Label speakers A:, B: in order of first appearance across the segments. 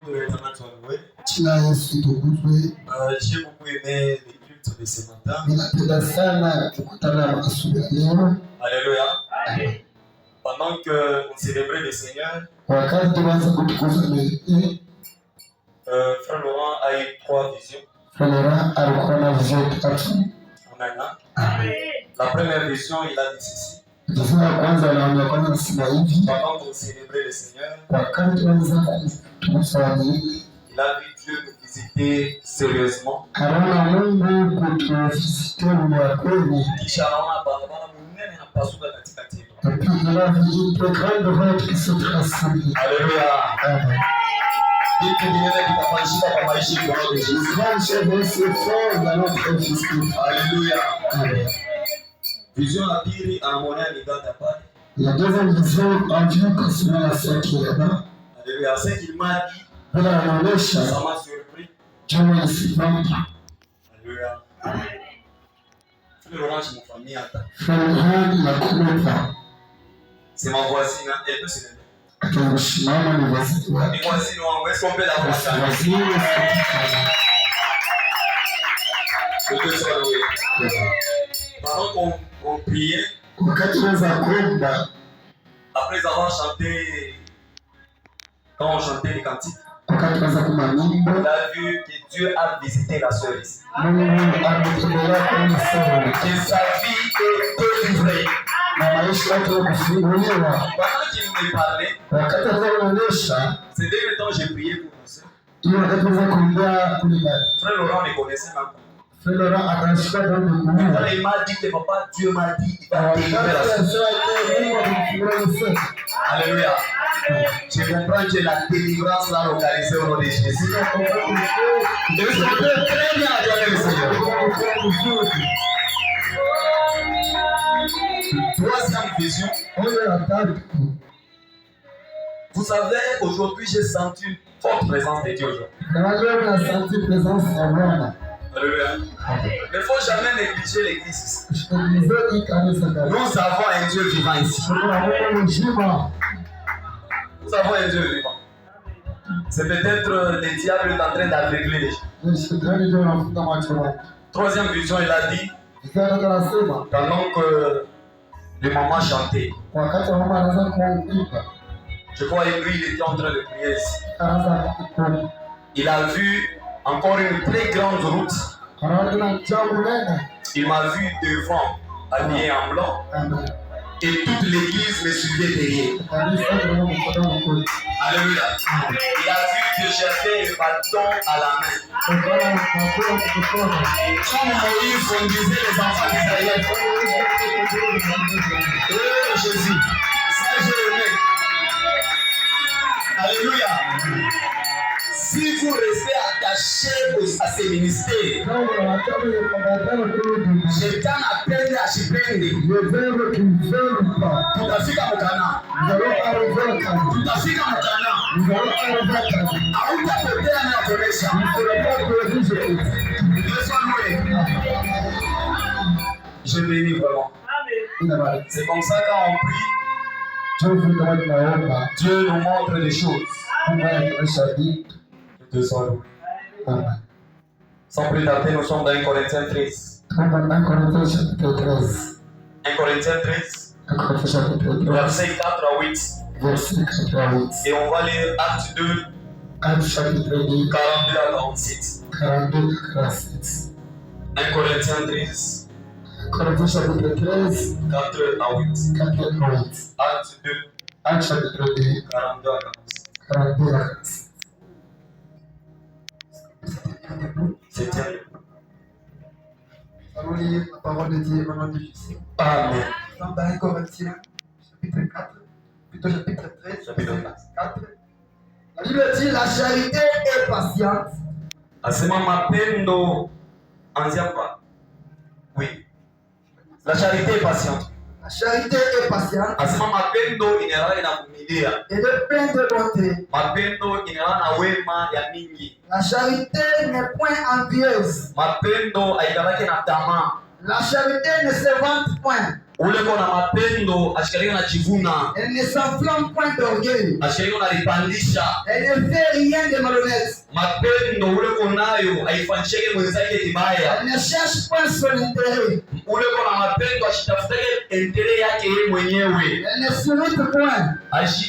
A: J'ai beaucoup aimé les cultes de ce matin. Alléluia. Pendant qu'on célébrait le Seigneur, Frère Laurent a eu 3 visions. Amen. La première vision, il a dit ceci. Pendant qu'on célébrait le Seigneur, il a vu Dieu nous visiter sérieusement. Alléluia. Alléluia. Vision ya pili anamuonea Liganda pale. La deuxième vision a vu que c'est la fête qui est là-bas. Alléluia. C'est qu'il m'a dit. Ça m'a surpris. Dieu m'a surpris. Alléluia. Frère Laurent, c'est mon famille. Frère Laurent, il a combien pas. C'est ma voisine. Elle peut se lever. Maman, les voisines. Les voisines, est-ce qu'on peut la voir? Pendant qu'on priait, après avoir chanté, quand on chantait les cantiques, on a vu que Dieu a visité la sœur ici. Que sa vie est délivrée. Pendant qu'il me parlait, c'est dès le temps que j'ai prié pour nous. Frère Laurent les connaissait même pas. Il m'a dit que papa, Dieu m'a dit qu'il va délivrer la sœur. Alléluia. Je comprends que la délivrance l'a localisée au nom de Jésus. Je vais très bien adorer le Seigneur. Troisième vision. Vous savez, aujourd'hui, j'ai senti une forte présence de Dieu aujourd'hui. Alléluia. Il ne faut jamais négliger l'église. Nous avons un Dieu vivant ici. Nous avons un Dieu vivant. C'est peut-être le diable est en train d'aveugler les gens. Troisième vision, il a dit, pendant que les mamans chantaient, je crois que lui, il était en train de prier ici. Il a vu encore une très grande route. Il m'a vu devant, habillé en blanc. Et toute l'église me suivait derrière. Alléluia. Il a vu que j'avais un bâton à la main. Comme Moïse conduisait les enfants d'Israël. Oh Jésus, ça j'ai aimé. Alléluia. Si vous restez attaché à ces ministères, Shetani apende ashipende, tutafika mkana. Tutafika mkana. Hautapotea na kuonesha. Je bénis vraiment. C'est comme ça quand on prie, Dieu nous montre les choses. Sans plus tarder, nous sommes dans 1 Corinthiens 13. 1 Corinthiens 13, verset 4 à 8. Et on va lire Acte 2, 42 à 47. 1 Corinthiens 13, 4 à 8. Acte 2, 42 à 47. C'était
B: allons lire la parole de Dieu vraiment difficile.
A: Amen.
B: Dans 1 Corinthiens, chapitre 4, plutôt chapitre 13, chapitre 4. La Bible dit la charité est patiente.
A: Asema mapendo anzia kwa. Oui. La charité est patiente.
B: La charité est patiente.
A: Asema mapendo inalala inavumilia.
B: Et de plein de bonté.
A: Mapendo inalala na wema ya mingi.
B: La charité n'est point envieuse.
A: Mapendo haikalaki na tamaa.
B: La charité ne se vante point.
A: ule kona mapendo ashikalika na jivuna.
B: Elle ne s'enflamme point d'orgueil.
A: Ashikalika na ripandisha.
B: Elle ne fait rien de malhonnête.
A: Mapendo ule konayo haifanyishike mwenzake kibaya.
B: Elle ne cherche point son intérêt.
A: Ule kona mapendo ashitafutake intérêt yake yeye mwenyewe.
B: Elle ne s'irrite point.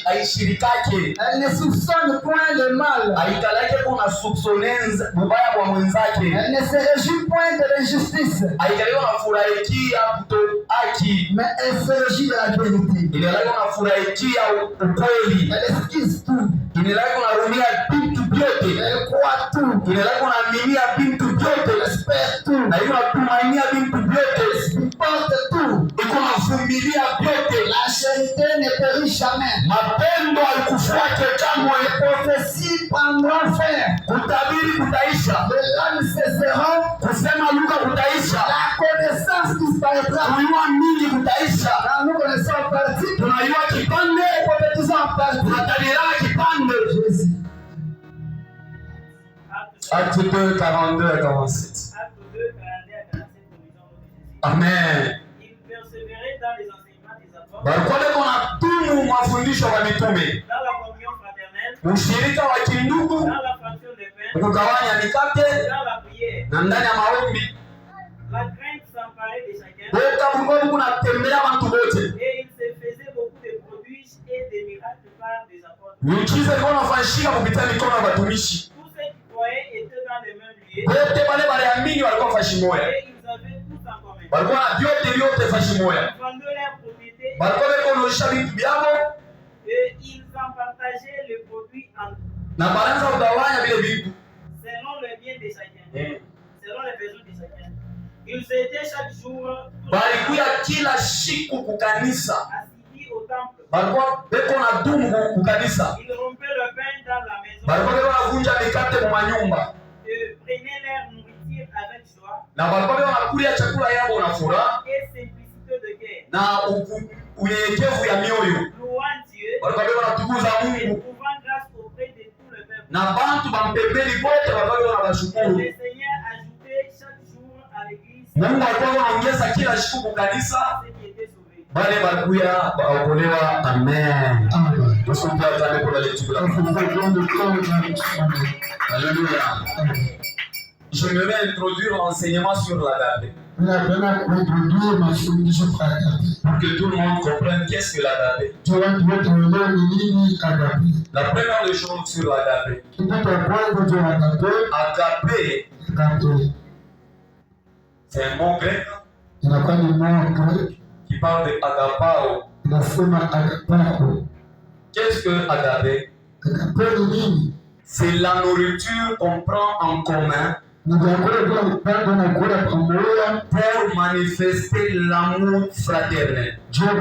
A: Aishirikake.
B: Elle ne soupçonne point le mal.
A: Aikalake kuna soupçonnenza mubaya kwa mwenzake.
B: Elle ne se réjouit point de l'injustice.
A: Aikalake unafurahikia kuto haki.
B: Mais elle se réjouit de la vérité.
A: Inalake unafurahikia ukweli.
B: Elle esquisse tout.
A: Inalake unarumia vitu vyote.
B: Elle croit tout.
A: Inalake unaaminia vitu vyote.
B: Elle espère tout.
A: Na hiyo unatumainia vitu vyote.
B: Elle supporte tout.
A: Iko navumilia vyote.
B: La charité ne périt jamais.
A: Mapendo haikufuate kamwe.
B: Les prophéties prendront fin.
A: Kutabiri kutaisha.
B: Les langues cesseront.
A: Kusema lugha kutaisha.
B: La connaissance disparaîtra.
A: Kujua mingi kutaisha.
B: Quand nous connaissons en partie,
A: Tunajua kipande,
B: prophétisons en partie.
A: tunatabiriana kipande.
B: Jésus.
A: Acte 2, 42 à 47.
C: Acte 2, 42 à 47, nous lisons le nom de Jésus.
A: Amen.
C: Il persévérait dans les enseignements des apôtres,
A: Walikuwa wako na tumu mafundisho ya mitume.
C: dans la communion fraternelle,
A: Ushirika wa kindugu,
C: dans la fraction des pains,
A: kugawanya mikate
C: dans la prière.
A: na ndani ya maombi.
C: La crainte s'emparait de chacun
A: Wote kulikuwa kunatembea watu wote.
C: et il se faisait beaucoup de prodiges et des miracles par des apôtres.
A: Miujiza ilikuwa inafanyika kupitia mikono ya watumishi.
C: Tous ceux qui croyaient étaient dans le même lieu
A: Wote wale waliamini walikuwa fashi moja.
C: et ils avaient tout en commun.
A: Walikuwa na vyote fashi moja.
C: Ils vendaient leurs propriétés
A: Walikuwa wanaonyesha vitu vyao
C: et ils en partageaient le produit en
A: na balanza kugawanya vile vitu.
C: selon le bien de chacun, selon les besoins de chacun. Ils étaient chaque jour
A: Balikuya kila siku kukanisa.
C: assidus au temple.
A: Balikuwa beko na dumu kukanisa.
C: Ils rompaient le pain dans la maison
A: Balikuwa beko wanavunja mikate mu manyumba.
C: et prenaient leur nourriture avec joie
A: Na balikuwa beko wanakulia chakula yao na furaha
C: et simplicité de cœur,
A: na unyenyekevu ya mioyo.
C: louant Dieu
A: Walikuwa beko wanatukuza
C: et
A: Mungu.
C: trouvant grâce auprès de tout le peuple.
A: Na bantu bampembeni bote walikuwa beko
C: Et
A: wanabashukuru.
C: le Seigneur ajoutait chaque jour à l'église
A: Mungu alikuwa anaongeza kila siku kukanisa.
C: ceux qui étaient sauvés.
A: Bale balikuya baokolewa. Amen.
B: Amen.
A: Tufungue tande kwa lecture. Alléluia. J'aimerais introduire l'enseignement sur l'agape
B: Ninapenda kuintroduce mafundisho kwa agape.
A: pour que tout le monde comprenne qu'est-ce que l'agape.
B: Watu wote waelewe ni nini agape.
A: La première des choses sur l'agape.
B: Kitu cha kwanza cha agape,
A: Agape,
B: agape
A: c'est un mot grec
B: inakuwa ni neno grek,
A: qui parle de agapao.
B: inasema agapao.
A: Qu'est-ce que agape?
B: Agape ni nini?
A: C'est la nourriture qu'on prend en commun
B: Ni vyakula vya upendo na kula pamoja
A: pour manifester l'amour fraternel.
B: juu ya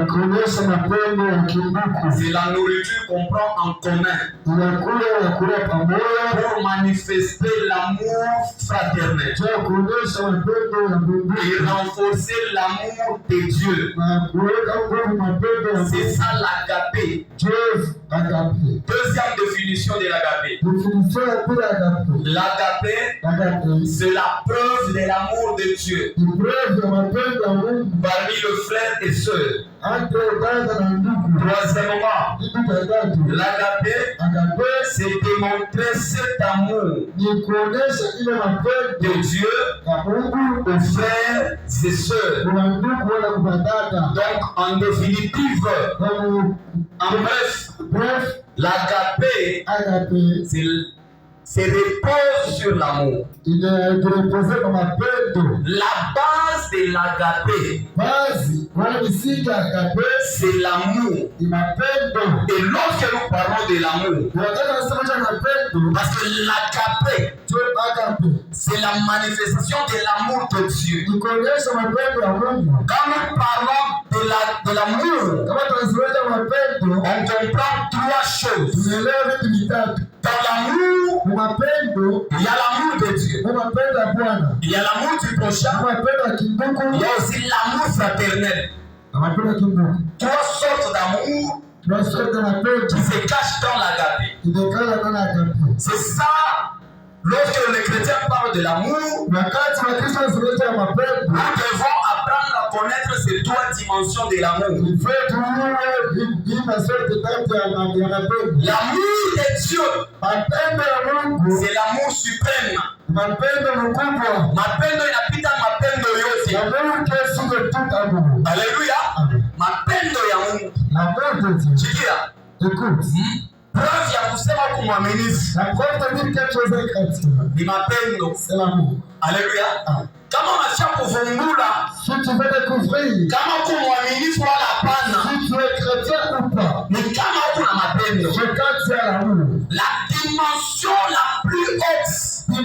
B: kuonyesha mapendo ya kindugu.
A: C'est la nourriture qu'on prend en commun
B: Ni vyakula vya kula pamoja
A: pour manifester l'amour fraternel
B: juu ya kuonyesha mapendo ya Mungu
A: et renforcer l'amour de Dieu.
B: na kuweka nguvu mapendo ya
A: C'est
B: Mungu.
A: ça l'agape.
B: Juu agape.
A: Deuxième définition de l'agape.
B: Definition ya pili ya agape.
A: L'agape,
B: Agape
A: c'est la preuve de l'amour de Dieu
B: ni preuve ya mapendo ya Mungu
A: parmi le frère et sœur.
B: entre dada na ndugu.
A: Troisièmement,
B: Kitu cha tatu,
A: l'agape,
B: agape
A: c'est démontrer cet amour
B: ni kuonesha ile mapendo
A: de Dieu
B: ya Mungu
A: aux frères et sœurs.
B: kwa ndugu wala kwa dada.
A: Donc, en définitive,
B: Kwa
A: en bref,
B: bref,
A: l'agape,
B: agape
A: c'est repose sur l'amour.
B: inajirepoze kwa mapendo.
A: La base de l'agape,
B: Basi wala misingi ya agape
A: c'est l'amour.
B: ni mapendo.
A: Et lorsque nous parlons de l'amour,
B: Wakati wanasema cha mapendo,
A: parce que l'agape,
B: ndio agape
A: c'est la manifestation de l'amour de Dieu.
B: ni kuonesha mapendo ya Mungu.
A: Quand nous parlons de l'amour,
B: Kama tunasema cha mapendo,
A: on comprend trois choses.
B: tunaelewa vitu vitatu.
A: Dans l'amour,
B: Kwa mapendo,
A: il y a l'amour de Dieu.
B: kwa mapendo ya Bwana,
A: Il y a l'amour du prochain.
B: kwa mapendo ya
A: Il y
B: kindugu,
A: a aussi l'amour fraternel.
B: kwa mapendo ya kindugu.
A: Trois sortes d'amour
B: Tunasema mapendo
A: qui se cachent dans l'agape.
B: inekala ndani ya agape.
A: C'est ça, lorsque les chrétiens parlent de l'amour,
B: Wakati wa Kristo wanasema cha mapendo,
A: nous devons apprendre à connaître ces trois dimensions de l'amour. L'amour de Dieu, c'est l'amour suprême. Mapendo inapita mapendo yote. Alléluia. Mapendo ya Mungu. Sikia. Preuve ya kusema kumwaminifu ni mapendo. Alléluia. Kama unataka kuvumbula kama kumwaminifu wala hapana, ni kama kuna mapendo. La dimension la plus haute dans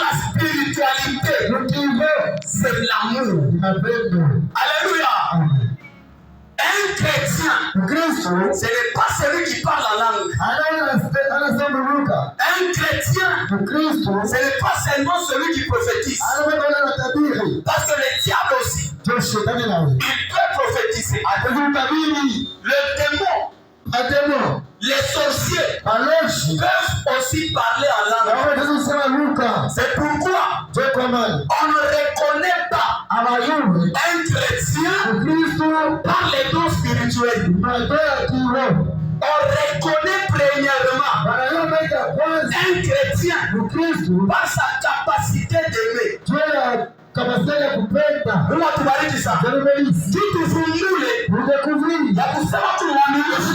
A: la spiritualité, c'est l'amour. Alléluia. Un chrétien, ce n'est pas celui qui parle la langue. Un chrétien, ce n'est pas seulement celui qui prophétise. Parce que le diable aussi, il peut prophétiser. Le démon, les sorciers peuvent aussi parler en langue. C'est pourquoi on ne reconnaît pas un chrétien par les dons spirituels. On reconnaît premièrement un chrétien par sa capacité d'aimer. Mungu atubariki sana. Kitu vumule ya kusema kumwaminifu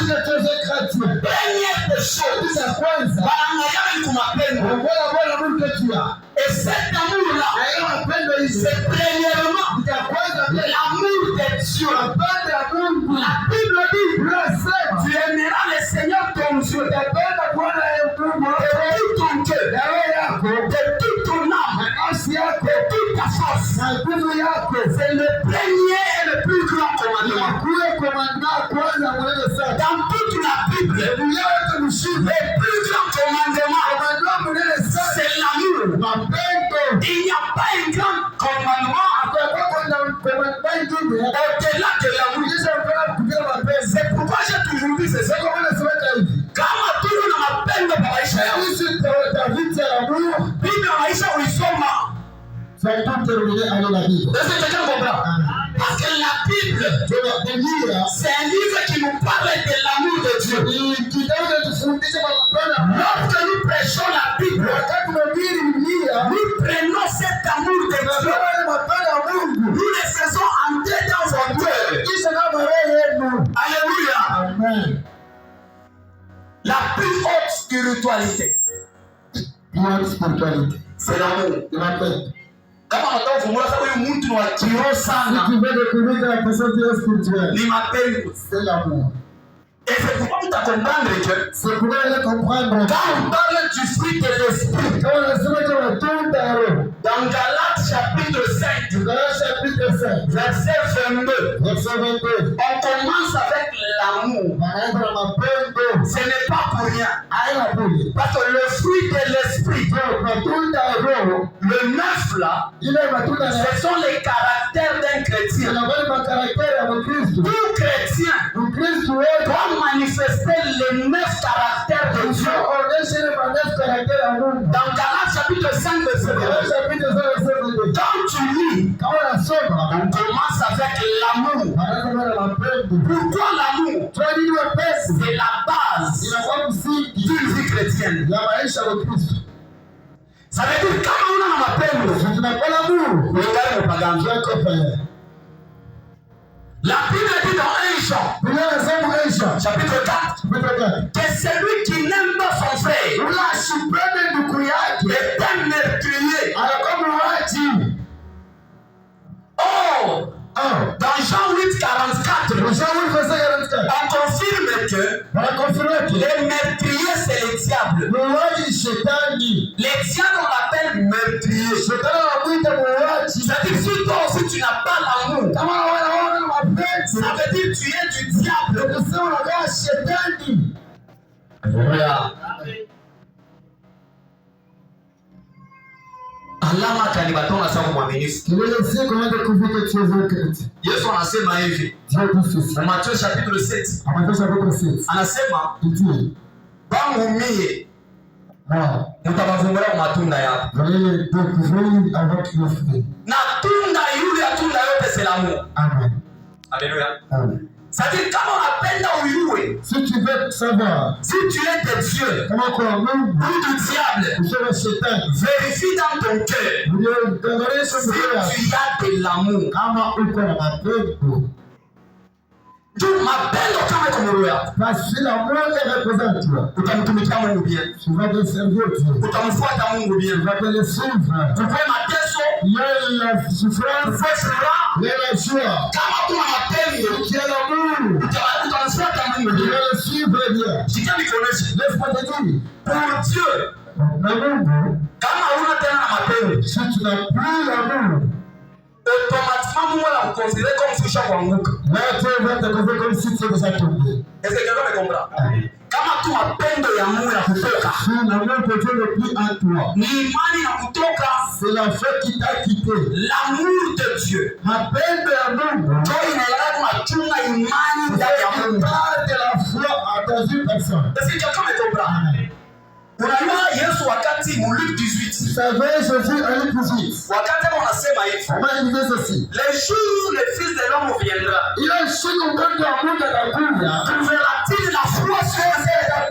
A: première des choses banangayana ni kumapendo. Et cet amour-là, c'est premièrement l'amour de Dieu. La Bible dit, tu aimeras le Seigneur ton Dieu de tout ton cœur, de toute ton âme, de toute ta force. C'est le premier et le plus grand commandement. Dans toute la Bible, le plus grand commandement, c'est l'amour. Il n'y a pas un grand commandement au-delà de l'amour. C'est pourquoi j'ai toujours dit c'est ça. Kama tuko na mapendo kwa maisha yao, Biblia maisha ulisoma. Est-ce que quelqu'un comprend? Parce que la Bible, c'est un livre qui nous parle de l'amour de Dieu. Lorsque nous prêchons la Bible, nous prenons cet amour de Dieu. Nous le faisons entrer dans votre cœur. Alléluia. La plus haute spiritualité, c'est l'amour. Kama unataka kufungua sababu huyu mtu wa kiroho sana, ni mapendo. Et c'est pourquoi tu comprendre que quand on parle du fruit de l'esprit, dans Galates chapitre 5, verset 22, on commence avec l'amour. Ce n'est pas pour rien. Parce que le fruit de l'esprit, le 9 là, ce sont les caractères d'un chrétien. Tout chrétien doit manifester les 9 caractères de Dieu. Dans Galates chapitre 5, verset 22, quand tu lis, on commence avec l'amour. Pourquoi l'amour? C'est la base d'une vie chrétienne. Ça veut dire quand on a mapendo, la Bible dit dans 1 Jean, chapitre 4, que celui qui n'aime pas son frère est un meurtrier. Oh, dans Jean 8, 44, on confirme que les meurtriers c'est le diable. Le diable on l'appelle meurtrier. C'est-à-dire si toi aussi tu n'as pas l'amour, ça veut dire tu es du diable. Alléluia. Alama kalibatonga sana mwaminifu. Yesu anasema hivi. Mathayo chapitre 7. Anasema bangumie. Mtabavumbura matunda yako. Na matunda yule atunda yote c'est l'amour.
B: Amen.
A: Alléluia.
B: Amen.
A: C'est-à-dire kama unapenda uyue,
B: Si tu veux savoir,
A: si tu es de Dieu
B: comment quoi,
A: ou du diable, vérifie dans ton cœur si tu as de l'amour. Donc mapendo kama iko moyo yako,
B: basi l'amour est représenté.
A: utamtumikia Mungu bien,
B: Tu vas te servir Dieu.
A: utamfuata Mungu bien.
B: Tu vas te le suivre.
A: Tukue mateso,
B: Il y a la souffrance,
A: tukue furaha,
B: il y a la joie.
A: kama kuna mapendo,
B: Il y a l'amour.
A: utamfuata Mungu
B: Tu
A: bien.
B: vas le suivre bien.
A: Sikia nikuoneshe,
B: Laisse-moi te dire,
A: pour Dieu,
B: l'amour,
A: kama huna tena na mapendo,
B: si tu n'as plus l'amour,
A: automatiquement Mungu anakuconsidérer comme si ushakuanguka.
B: là tu vas te considérer comme si tu es déjà tombé.
A: Est-ce que quelqu'un me comprend? Kama tu mapendo ya Mungu ya kutoka,
B: Si l'amour de Dieu n'est plus en toi,
A: ni imani ya kutoka,
B: c'est la foi qui t'a quitté.
A: l'amour de Dieu
B: Mapendo ya Mungu
A: ndio inaendelea kunachunga imani ndani ya Mungu.
B: garde la foi dans une personne.
A: Est-ce que quelqu'un me comprend? Unajua Yesu wakati mu Luc 18,
B: Vous savez, Jésus a eu 18.
A: wakati anasema hivi,
B: Comment il disait ceci?
A: le jour où le Fils de l'homme viendra,
B: Il a su comprendre la Mungu anakuja.
A: trouverà-t-il la foi sur terre?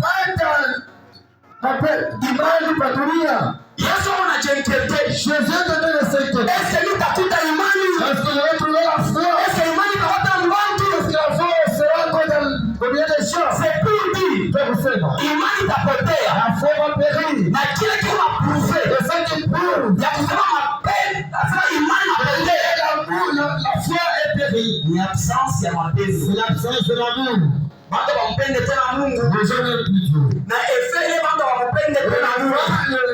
B: Papa, imani patulia.
A: Yesu anajiinquiéter.
B: Jésus donne le secret.
A: Est-ce que nitakuta imani?
B: Est-ce qu'il va trouver la foi?
A: Est-ce que imani itapata mwantu?
B: Est-ce que la foi sera encore dans combien de choses?
A: C'est pour dire,
B: Je vous sais pas.
A: imani itapotea.
B: La foi va périr.
A: Na kile kina prouver
B: Et ça qui prouve
A: ya kusema mapendo, nasema imani inapotea.
B: la foi est périe.
A: Ni absence ya mapendo.
B: C'est l'absence de l'amour.
A: Bado wampende tena Mungu.
B: Les gens n'aiment plus Dieu.
A: Na efele bado wampende tena Mungu.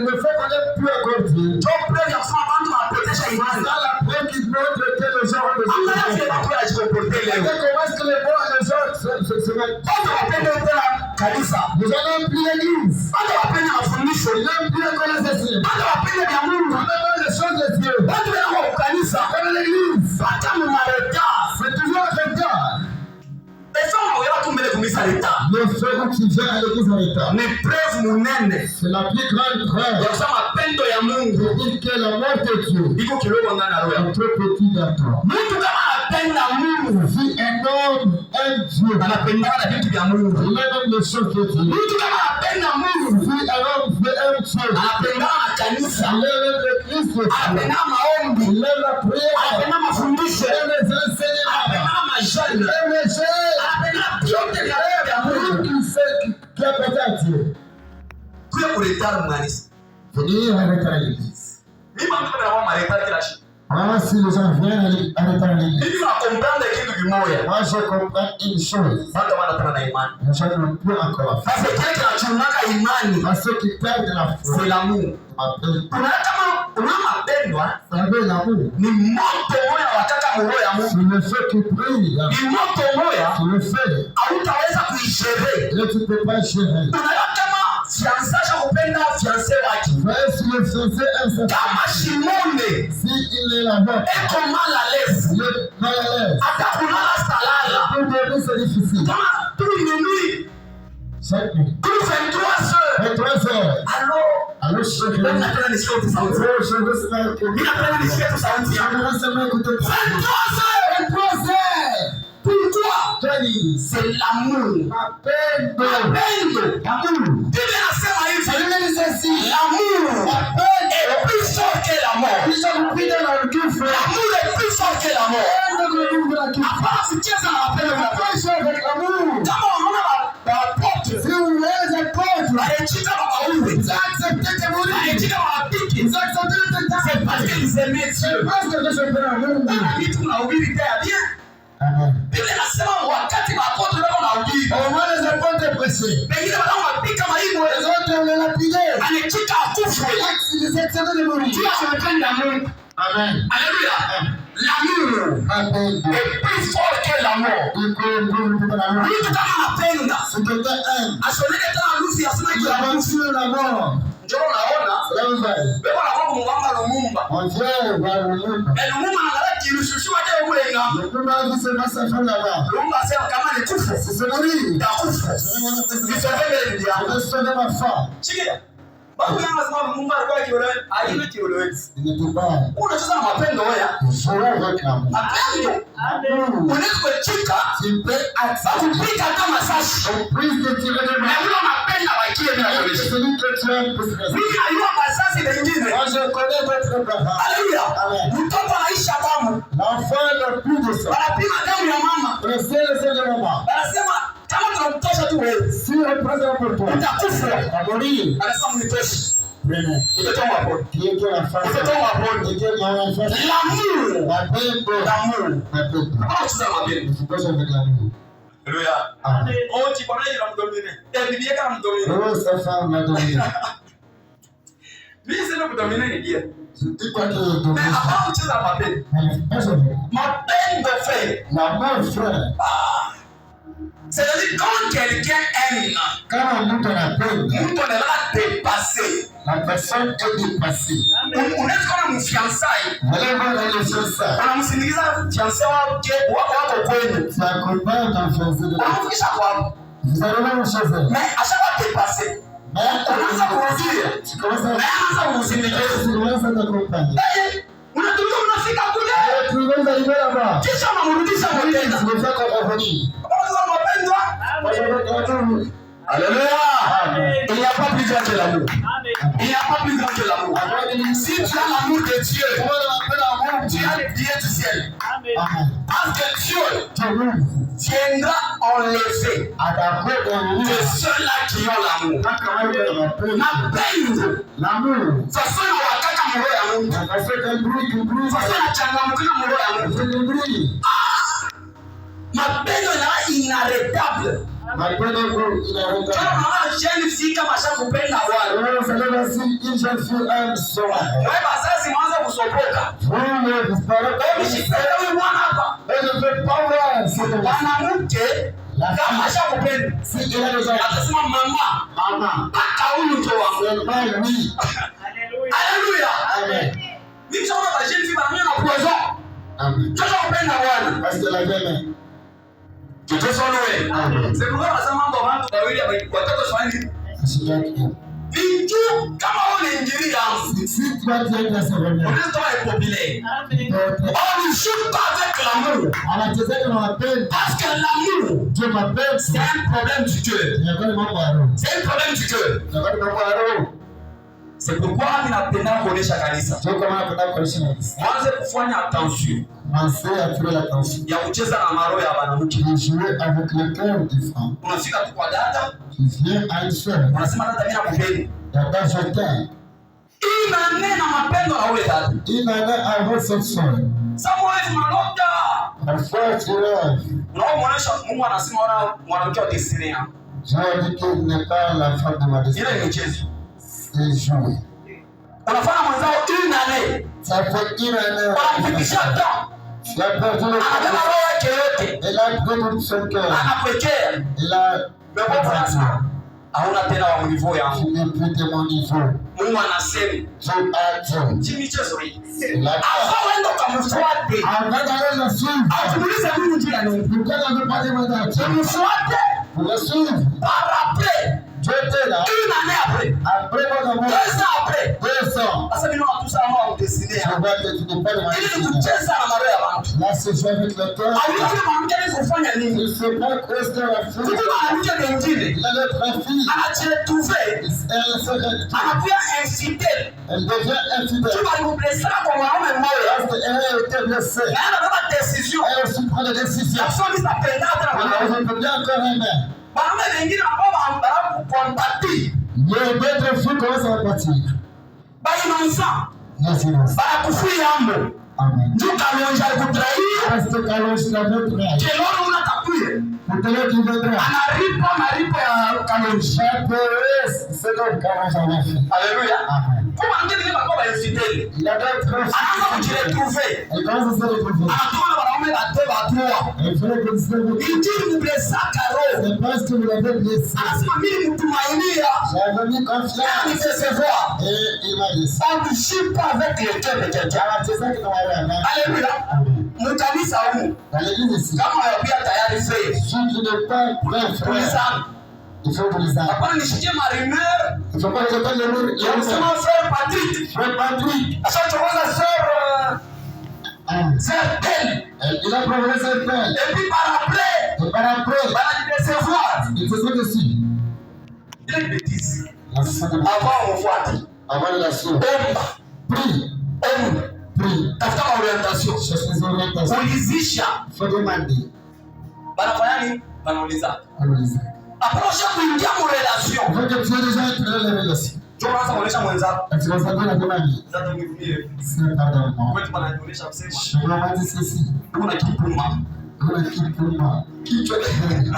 B: Le fait qu'on n'aime plus encore Dieu.
A: Ndio preuve ya kusema bado wanapotesha imani.
B: C'est la preuve qui montre que les gens ont besoin de
A: Angalia vile
B: Dieu.
A: watu wanajikomporte leo.
B: Comment est-ce que les gens se mettent?
A: Bado wapende tena kanisa.
B: Les gens n'aiment plus l'église.
A: Bado wapende mafundisho.
B: Ils n'aiment plus encore les esprits.
A: Bado wapende vya Mungu.
B: On aime les choses de Dieu.
A: Bado wako kwa kanisa.
B: Comme l'église.
A: Hata mmareta.
B: C'est toujours un retard.
A: Esa unaolewa tu mbele kumisa leta.
B: Le frère qui vient à l'église en état.
A: Ni preuve munene.
B: C'est la plus grande preuve.
A: Ya kusema mapendo ya Mungu.
B: De dire que l'amour de Dieu
A: Iko kidogo ndani ya roho
B: est
A: yako.
B: trop petit dans toi.
A: Mtu kama anapenda Mungu,
B: Si un homme aime Dieu,
A: anapendana na vitu vya Mungu.
B: il aime les choses de Dieu.
A: Mtu kama anapenda Mungu,
B: Si un homme aime Dieu,
A: anapendana na kanisa,
B: il aime l'église de Dieu.
A: anapendana maombi,
B: Il aime la prière.
A: anapendana mafundisho,
B: Il aime les enseignements.
A: anapendana
B: Il
A: majani,
B: aime les jeunes.
A: anapendana vyote vya roho ya Mungu.
B: Qui sait qui appartient à Dieu.
A: Kuya kuletana mwanisi.
B: Venir arrêter à l'église.
A: Mimi mtu kama maletana kila siku.
B: Moi, si les gens viennent arrêter à l'église,
A: Mimi na comprendre kitu kimoja.
B: moi je comprends une chose.
A: Watu wanataka na imani.
B: Les gens n'ont plus encore la foi.
A: Sasa kile kinachunaka imani,
B: Parce qu'ils perdent la foi.
A: c'est l'amour.
B: Appelle.
A: Kuna kama una mapendo,
B: Vous savez, l'amour,
A: ni moto moya wataka roho ya Mungu.
B: c'est le feu qui brille.
A: Ni moto moya
B: C'est le feu.
A: hautaweza kuishere.
B: Là, tu ne peux pas gérer.
A: Unaona kama fiancé kupenda fiancé wake.
B: Vous voyez, si le fiancé aime sa femme,
A: Kama Shimone
B: s'il est là-bas,
A: eko mal à l'aise,
B: il est mal à l'aise.
A: hata kulala salala.
B: Pour dormir, c'est difficile.
A: Kama tu minuit,
B: Chaque nuit.
A: tu 23 heures.
B: 23 heures.
A: Allô,
B: Allô, chérie.
A: mimi napenda nisikie tu sauti.
B: Oh, je veux savoir que...
A: Mimi napenda nisikie tu sauti
B: Je
A: yako.
B: veux seulement écouter ta
A: 23 heures.
B: 23 heures.
A: Pourquoi?
B: Johnny,
A: C'est l'amour.
B: mapendo.
A: Mapendo.
B: L'amour.
A: Biblia inasema hivi.
B: Biblia inasema hivi.
A: L'amour est plus fort que la mort.
B: Nishakupita na kifo.
A: L'amour est plus fort que la mort.
B: Ndio kulipa na kifo.
A: Hapana kucheza na mapendo ya Mungu.
B: Maisha ya l'amour.
A: Kama unaona mapote,
B: Si unaweza contre.
A: alichika kwa uwe.
B: Accepter que mourir.
A: Alichika kwa piki.
B: Accepter que
A: C'est parce qu'ils aimaient Dieu.
B: Parce que je peux l'amour.
A: Kama vitu unahubiri tena bien.
B: Amen.
A: Biblia inasema wakati mapote ndio unahubiri.
B: Au moins les apôtres prêchaient.
A: Pengine wanapika maigo.
B: Les autres on les lapidait.
A: Alichika akufwe.
B: Ils acceptaient de mourir.
A: Dieu anapenda Mungu.
B: Amen.
A: Alléluia. L'amour
B: Amen.
A: est plus fort que la mort. Mtu kama anapenda
B: Si quelqu'un aime,
A: asoneke tena harufu ya samaki
B: il
A: ya Mungu.
B: avance la mort.
A: Njoo unaona
B: Là où va.
A: wewe unakuwa kumwamba Lumumba.
B: On vient vers le monde.
A: Lumumba anaangalia kirushushu wake kule nga.
B: Le monde a vu seulement sa femme là-bas.
A: Lumumba asema kama ni kufa
B: C'est mourir.
A: nitakufa. Nisovele ndia.
B: Je vais sauver ma femme.
A: Sikia. Babu yangu anasema Mungu alikuwa kioleweki. Haina kioleweki. Unacheza na mapendo haya. Mapendo. Unaweza kuchika. Kupika kama sasa. Na hiyo mapendo wakie na wewe. Mimi najua masasi mengine. Haleluya. Mtoto anaisha damu. Wanapima damu ya mama. Wanasema kama tunamtosha tu wewe. Utakufa. Anasema mnitoshe. Utatoa hapo. Utatoa hapo. L'amour. Tunacheza mapendo. Haleluya. Oh, tu connais la dominer. Et bien quand dominer.
B: Oh, ça fait la dominer.
A: Mimi sina kudomina ni dia. Mais avant kucheza mapendo. Mapendo frère.
B: L'amour frère.
A: C'est-à-dire quand quelqu'un aime,
B: quand mtu anapenda,
A: mtu anaenda dépasser.
B: La personne est dépassée.
A: Unaweza kama mfiancai. Unamsindikiza fiancé wako kwenu.
B: Ça accompagne ton fiancé de la.
A: Unamfikisha kwao.
B: Vous allez même chez elle.
A: Mais ashawa dépasser. Unaanza kurudia.
B: Tu commences à.
A: Unaanza kusindikiza.
B: Tu commences à t'accompagner.
A: Unatumia unafika kule.
B: Tu vas arriver là-bas.
A: Kisha unamrudisha mtenda.
B: Tu vas faire comme revenir.
A: Alléluia. Il n'y a pas plus grand que l'amour. Il n'y a pas plus grand que l'amour. Si tu as l'amour de Dieu, tu as le bien du ciel. Parce que Dieu viendra enlever de ceux-là qui ont l'amour. L'amour. Ça fait un wakaka mourir. Ça fait un changamourir mourir. Mapendo na inarretable.
B: Mapendo inarretable.
A: Kama jeune fille kama shakupenda wale.
B: Wewe unasema si une fille aime son.
A: Wewe bazazi mwanza kusopoka.
B: Wewe unasema
A: mshikana wewe mwana hapa.
B: Wewe unapenda power sio
A: mwanamke kama shakupenda.
B: Si ile ndio
A: atasema mama. Paka huyu mtu wangu. Haleluya. Amen. Mimi sasa na jeune fille bana na poison.
B: Amen.
A: Sasa upenda Bwana.
B: Parce que la veine.
A: Tutosonoe. C'est pourquoi nasema mambo watu wawili watatu swali. Ninju kama wale injili yangu.
B: Si tu vas dire que c'est vrai.
A: On est trop populaire. On ne joue pas avec l'amour.
B: Anacheza na mapendo.
A: Parce que l'amour,
B: Dieu m'appelle.
A: c'est un problème du cœur. C'est un problème du cœur. C'est pourquoi mimi napenda kuonesha kanisa.
B: Sio kama napenda kuonesha kanisa.
A: Mwanze kufanya attention.
B: Mwanze atire l'attention.
A: Ya kucheza na maroho ya wanawake.
B: De jouer avec le cœur des femmes.
A: Unafika tu kwa dada.
B: Tu viens à une sœur.
A: Unasema dada mimi nakupenda.
B: Dada je t'aime.
A: Ina na mapendo na ule dada.
B: Ina avec cette sœur.
A: Samuel malota.
B: Parfois tu rêves.
A: Unaomuonesha Mungu anasema wana mwanamke wa destiny yako.
B: Dieu dit qu'il n'est pas la femme de ma destinée.
A: Ile ni mchezo.
B: C'est jouer.
A: Unafanya mwenzao inane.
B: Ça fait une année.
A: Wanafikisha temps.
B: Tu as perdu le
A: temps.
B: Elle a perdu son cœur.
A: Anapekea.
B: Elle a
A: perdu. Hauna tena wa niveau yangu.
B: Tu n'es plus de mon niveau.
A: Mungu anasema.
B: Dieu a dit.
A: Si michezo hii.
B: Avant
A: wendo kamfuate.
B: Avant la suivre.
A: Atulize Mungu njia ni.
B: Pourquoi on ne veut pas demander?
A: Kamfuate.
B: Pour la suivre.
A: Par après.
B: Dieu était là.
A: Une année après.
B: Après mon amour.
A: 2 ans après.
B: 2 ans.
A: Sasa mimi na tusa ambao udesine.
B: Je vois que tu n'es pas de ma
A: Ili kucheza na maroho ya watu.
B: Là, c'est jouer avec le cœur.
A: Aliona mwanamke anafanya
B: Je
A: nini?
B: ne sais pas qu'est-ce qu'elle a fait.
A: Kuna mwanamke mwingine.
B: Il a notre fille.
A: Anajituve.
B: Elle se retrouve.
A: Anakuwa infidèle.
B: Elle devient infidèle.
A: Tu vas nous blesser kwa mwanaume mmoja.
B: Parce qu'elle a été blessée.
A: Na anabeba decision.
B: Elle a su prendre des décisions.
A: Sasa nitapenda hata
B: Alors,
A: mwanaume.
B: je peux bien encore aimer.
A: Mwanaume wengine ambao wanataka kukontati.
B: Les d'autres filles commencent à partir.
A: Bayinonsa.
B: Merci.
A: Barakufuya ambo.
B: Amen.
A: Njuka lonja kutraia.
B: Parce que quand je l'avais pris.
A: Keloro unatakuye.
B: Pour te le dire,
A: Anaripa ya kalonji.
B: c'est donc quand j'en ai fait.
A: Alléluia.
B: Amen.
A: Kwa ngine ni baba infidèle.
B: Il a d'autres filles.
A: Anaanza kujiretrouver.
B: Elle commence à se retrouver.
A: Anatuma wanaume batua.
B: Elle fait que c'est vous.
A: Injili kublesa karo.
B: C'est parce que vous l'avez blessé.
A: Anasema mimi mtumainia.
B: J'avais mis confiance.
A: Ni décevoir.
B: Et il m'a dit.
A: On ne joue pas avec le cœur de quelqu'un.
B: C'est ça qui m'a dit.
A: Alléluia. Mkanisa humu.
B: Dans l'église ici.
A: Kama hayapia tayari faith.
B: Si tu n'es pas prêt, frère,
A: Tulizana.
B: Il faut que les arbres.
A: Hapana nishikie ma rumeur.
B: Il faut pas que j'entende les mots.
A: Ya kusema frère Patrick.
B: Frère Patrick.
A: Ashachokoza sœur. C'est elle.
B: Il a promené cette pelle.
A: Et puis par après.
B: Et par après.
A: Bana décevoir.
B: Il faisait dessus.
A: Il est bêtise.
B: Avant
A: on voit.
B: Avant la suite. Prie. Prie.
A: Tafuta orientation.
B: Cherche les orientations.
A: Ulizisha.
B: Faut demander.
A: Banafanya nini? Banauliza.
B: Anauliza.
A: Approche kuingia mu relation.
B: Il faut que tu aies déjà été dans la relation.
A: Ndio kwanza kuonesha mwenzako.
B: Tu vas savoir la demande.
A: Sasa mwivunie.
B: C'est pardon.
A: Kwetu banaonyesha kusema.
B: Je m'en vais dire ceci.
A: Kuna kipuma.
B: Kuna kipuma. Kichwa kile.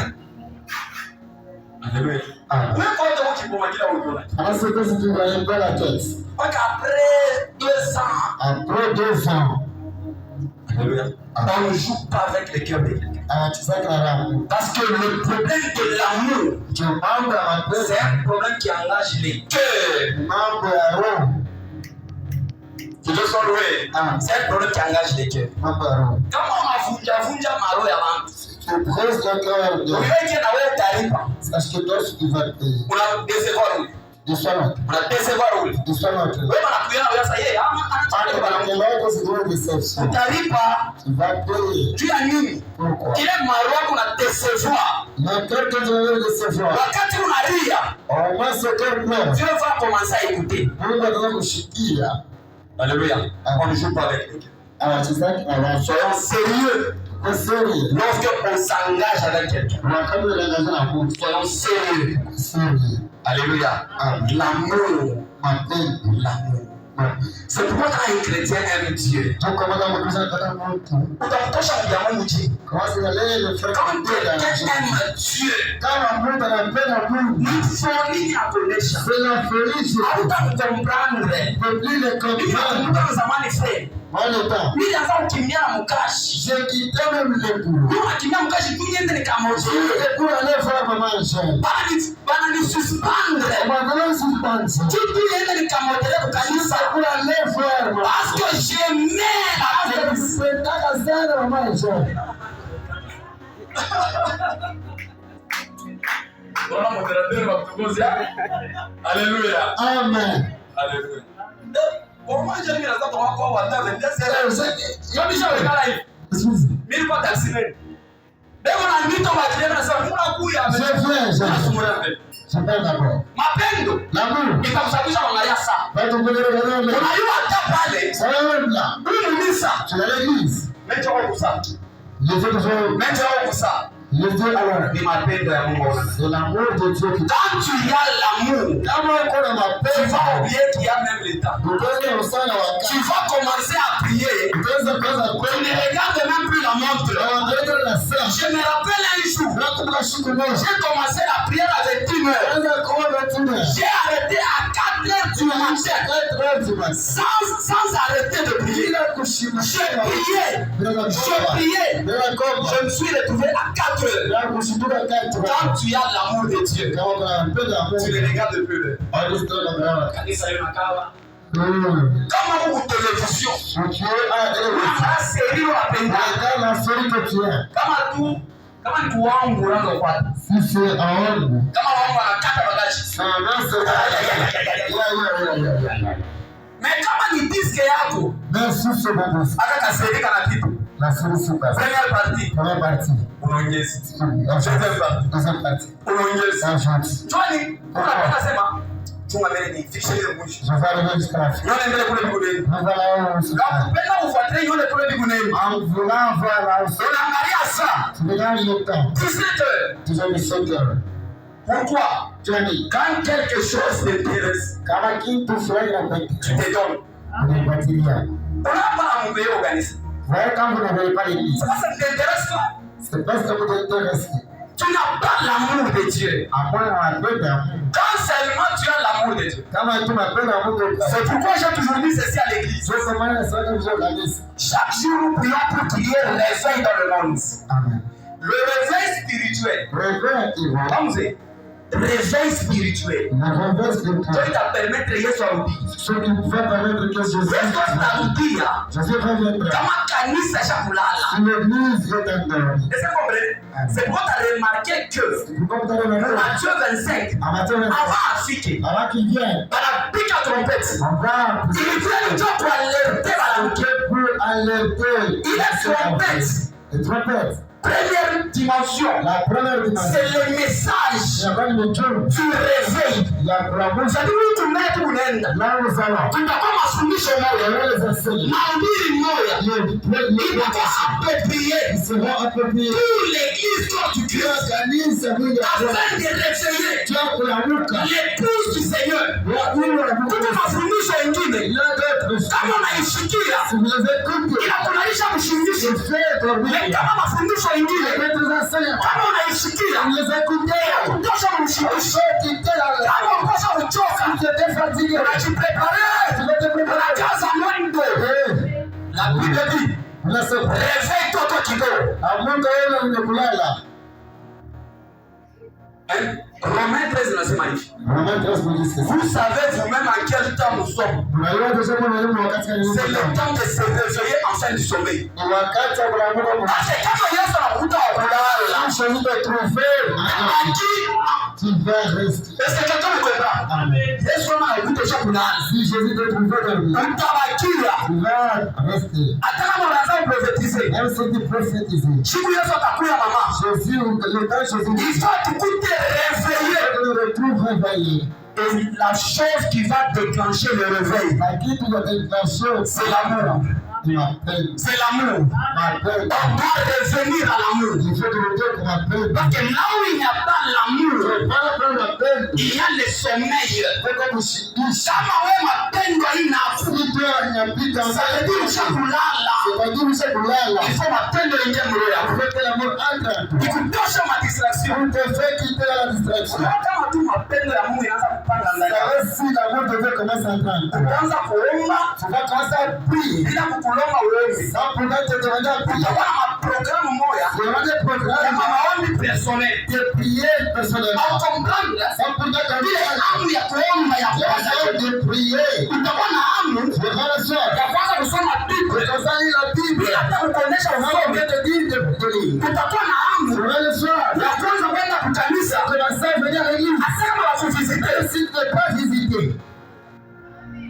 A: Alléluia. Wewe kwa ndio kipuma kila ukiona.
B: Alors c'est que si tu voyais pas la tête.
A: Après 2 ans.
B: Après 2 ans.
A: Alléluia. On ne joue pas avec le cœur de quelqu'un.
B: Tu sais que la
A: Parce que le problème de l'amour, c'est un problème qui engage les cœurs. C'est un problème qui engage les cœurs. Comment on va vunja maro ya bantu? Ukiweke na wewe taarifa. Una décevoir ule. Wewe banakuona wewe sasa yeye ama anataka utalipa. Tu ya nini? Ile maro yako na décevoir. Wakati unalia. Tu vas commencer à écouter. Alléluia. On ne joue pas avec lui. Soyons sérieux. Lorsqu'on s'engage avec quelqu'un. Soyons sérieux. Alléluia. L'amour. L'amour. C'est pourquoi quand un chrétien aime Dieu, utamtosha mjama mji. Quand quelqu'un aime Dieu, ni folie ya kuonesha. Hautamkomprendre. Ndio zamani frère. Mimi naanza kukimbia na mkashi. Unakimbia mkashi tu niende nikamoje. Bana ni suspendre. Tu niende nikamoje kwa kanisa. Parce que j'aimais. Voilà mon modérateur va proposer. Alléluia.
B: Amen.
A: Alléluia. Comment je vais dans ton corps ou dans le désert? Yo bisha wekala hivi. Mimi kwa taxi nini? Leo na mito baadhi na sasa unakuja. Mapendo. Nikamsababisha kuangalia saa. Unajua hata pale. Mimi Nisa. Mecho au kusa. Mecho au kusa. Ni mapendo ya Mungu. Quand tu y as l'amour, tu vas oublier qu'il y a même l'état. Tu vas commencer à prier. Tu ne regardes même plus la montre. Je me rappelle un jour, j'ai commencé la prière avec 1 heure. J'ai arrêté à 4 heures du matin. Sans arrêter de prier. J'ai prié. Je me suis retrouvé à 4 heures. Quand tu as l'amour de Dieu, tu ne regardes plus. Kama huko television. Kama ni kuwangu unaanza kupata. Kama wangu anakata bagaji. Mais kama ni diske yako. Aka kasirika na kitu. Première partie. Unaongeza. Deuxième partie. Unaongeza. Twani, unapenda sema chunga mbele ni fiction ile mwisho. Yone mbele kule bigudeni. Unapenda ufuatilie yone kule bigudeni. Unaangalia saa. 17 heures. Pourquoi? Quand quelque chose t'intéresse, tu te donnes. Unapenda Mungu yeye organize. Ça ne t'intéresse pas.
B: C'est parce que vous t'intéressez.
A: Tu n'as pas l'amour de Dieu. Quand seulement tu as l'amour de Dieu. C'est pourquoi j'ai toujours dit ceci à l'église. Chaque jour, nous prions pour qu'il y ait réveil dans le monde.
B: Amen.
A: Le réveil spirituel. Comme c'est.
B: réveil spirituel. Toi, il t'a permettre Yesu arudi. Yesu atarudia kama kanisa shakulala. Est-ce que vous comprenez? C'est pourquoi tu as remarqué que Matthieu 25, avant afike, banapika trompette. Il dit pour alerter. Il est trompette. Première dimension, c'est le message du réveil. C'est-à-dire que tu mets tout le monde. Tu n'as pas ma soumission mahubiri moya. Il va approprier pour l'église quand tu crées afin de réveiller l'épouse du Seigneur. Kuta mafundisho ingine kama unaishikia inakunaisha mshindisho, kama mafundisho ingine kama unaishikia inakutosha mshindisho, kama ukosa uchoka unajiprepare unakaza mwendo. La Bible dit réveille toto kidogo. Romains 13 nasema hivi. Vous savez vous-même en quel temps nous sommes. C'est le temps de se réveiller en fin du sommeil. Parce que quand Yesu anakuta wakulala, est-ce que quelqu'un me comprend? Yesu anakuta shakulala. Utabakia. Hata kama unaanza prophétiser. Siku Yesu atakuya mama. Il faut t'écouter réveiller. Et la chose qui va déclencher le réveil, c'est l'amour. C'est l'amour. On doit revenir à l'amour. Parce que là où il n'y a pas l'amour, il y a le sommeil. Kama wewe mapendo inafu, ça veut dire shakulala. Il faut mapendo ingie mroya. Ikutosha ma distraction. Kama tu mapendo ya Mungu inaanza kupanda ndani. Utaanza kuomba, bila kulomba uombi. Utakuwa na programu moja ya maombi personnel. Au comprendre ile amu ya kuomba ya kwanza. Utakuwa na amu ya kwanza kusoma Biblia. Hata kukuonesha usome. Utakuwa na amu ya kwanza kwenda kukanisa. Asema wakufizite.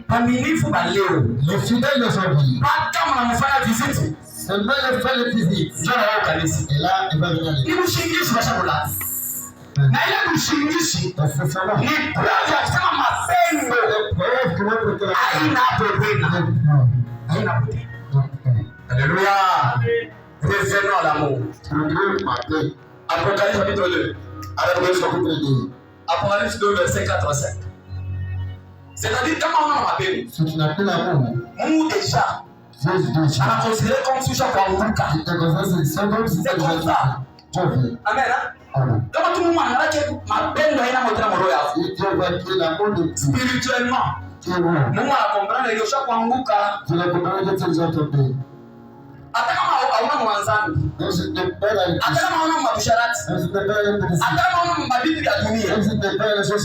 B: Aminifu ba leo.
A: Les fidèles d'aujourd'hui.
B: Pas kama unamfanya visite.
A: Seulement les frères les visites.
B: Njoo wao kanisa.
A: Et là, il va venir.
B: Ni mshingishi bashakulala. Na ile mshingishi ni preuve ya kusema mapendo. Haina problema. Haina problema. Alléluia. Revenons à l'amour. Apocalypse chapitre 2. Apocalypse 2 verset 4 à 5. C'est-à-dire kama una mapendo.
A: Si tu n'as plus l'amour,
B: Mungu déjà anaconsidéré comme si ushakuanguka. C'est comme ça. Amen. Kama tu Mungu anataka mapendo haina moto na roho yako. Spirituellement. Mungu anakombrana ile ushakuanguka. Hata kama hauna mwanzani. Hata kama hauna mabusharati. Hata kama hauna mabibi ya dunia.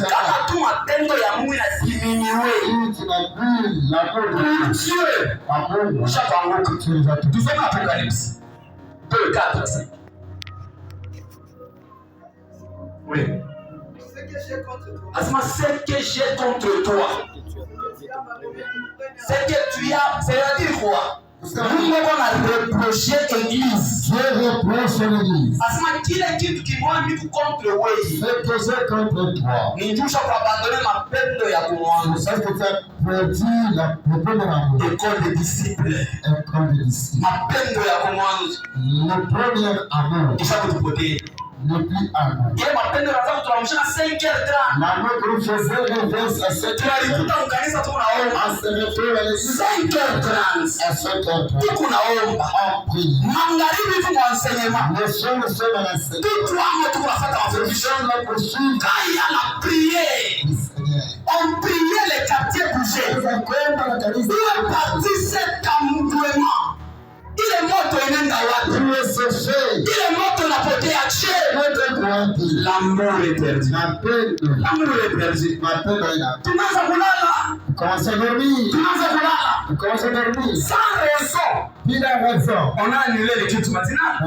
B: Kama tu matendo ya Mungu inasimamiwe. Dieu. Ushakuanguka. Tusome Apocalypse 2:4-5. Oui. Asma, c'est que j'ai contre toi. C'est que tu as. C'est-à-dire quoi? Mungu anareproche église.
A: Dieu reproche l'église.
B: Asema kile kitu kimwami contre wewe.
A: C'est que j'ai contre toi.
B: Ni njusha kuabandone mapendo ya kumwangu.
A: C'est que tu as perdu le premier amour.
B: École des disciples. Mapendo ya kumwangu.
A: Le premier amour.
B: Kisha kutupotea.
A: Ne plus amour.
B: Ile mapendo yanataka kutuamsha 5h30.
A: L'amour que nous faisons à 7h30.
B: Tunalikuta mkanisa tu unaomba.
A: À se retrouver à
B: 5h30.
A: À 7h30.
B: Tuko naomba.
A: On prie.
B: Magharibi tu enseignement.
A: Les jeunes sont dans l'enseignement.
B: Tout amo tu kufuata mafundisho. Quand il y a la prière. On priait les quartiers bougés. Où est parti cet amourement? Il est mort inaenda wapi? Ile moto unapotea che. L'amour est perdu. L'amour est perdu. Tunaanza kulala. Tunaanza kulala. Sans raison. On a annulé le culte matinal. Où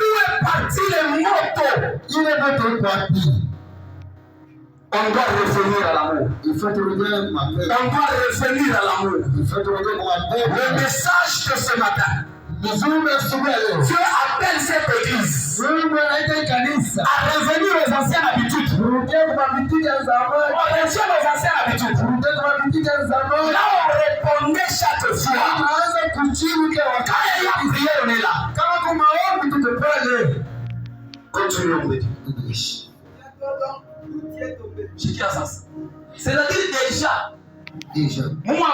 B: est parti le moto? On doit revenir à l'amour. On doit revenir à l'amour. Le message de ce matin. Dieu appelle cette église à revenir aux anciennes habitudes. Aux anciennes habitudes. Là on répondait chaque fois. Quand il y a prière, on est là. Continuons de dire. C'est-à-dire déjà. Moi,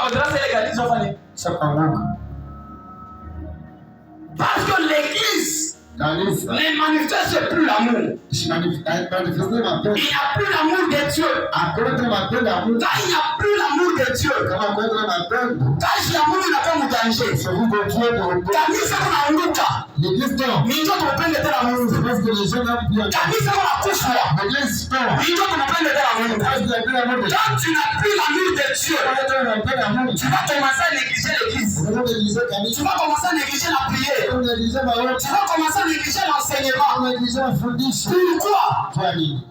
B: parce que l'église ne manifeste plus l'amour. Il n'y a plus l'amour de Dieu. Quand il n'y a plus l'amour de Dieu, quand l'amour n'a pas de danger, kanisa kunaanguka. Minjo tunapenda tena Mungu. Kanisa kunakufa. Minjo tunapenda tena Mungu. Quand tu n'as plus l'amour de Dieu, tu vas commencer à négliger l'église. Tu vas commencer à négliger la prière. Tu vas commencer à négliger l'enseignement. Pourquoi?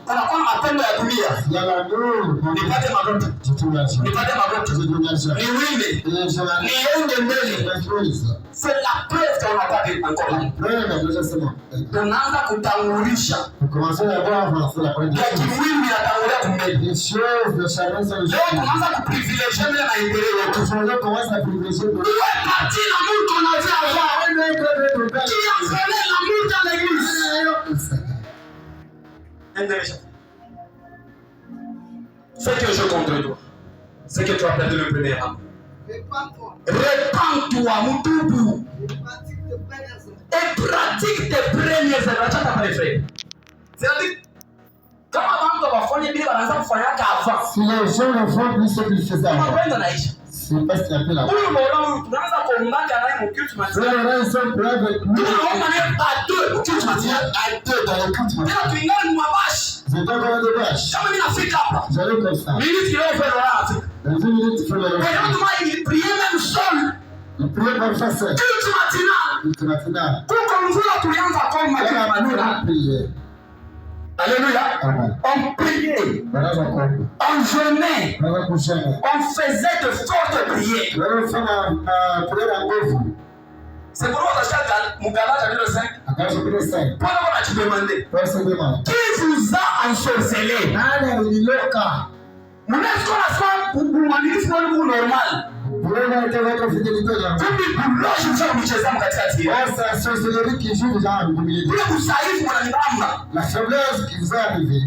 B: Unakuwa na mapendo ya dunia. Nipate magoto. Nipate magoto. Niwinde. Niende mbele. C'est la preuve qu'on n'a pas vu encore. Tunaanza kutangulisha. Ya kiwimbi yatangulia kumbele. Leo tunaanza kuprivilegia mbele maendeleo yetu. Où est parti l'amour qu'on avait avant? Qui a volé l'amour dans l'église? C'est que je contre toi. C'est que tu as perdu le premier amour. Répands-toi, Moutoubou. Et pratique tes premières œuvres. Tu as ta frère. C'est-à-dire, quand avant de faire les billes, par exemple, il faut avant.
A: Si les gens ne font plus ce qu'ils faisaient avant,
B: c'est parce qu'il y a plus la il priait même seul.
A: Il priait par face.
B: Alléluia. On priait. On jeûnait. On faisait de fortes prières. C'est pour ça que Mugala chapitre 5. Pendant qu'on a tu demandé. Qui vous a ensorcelé? Mon est-ce qu'on a fait pour magnifique pour normal?
A: La faiblesse qui vous est arrivée.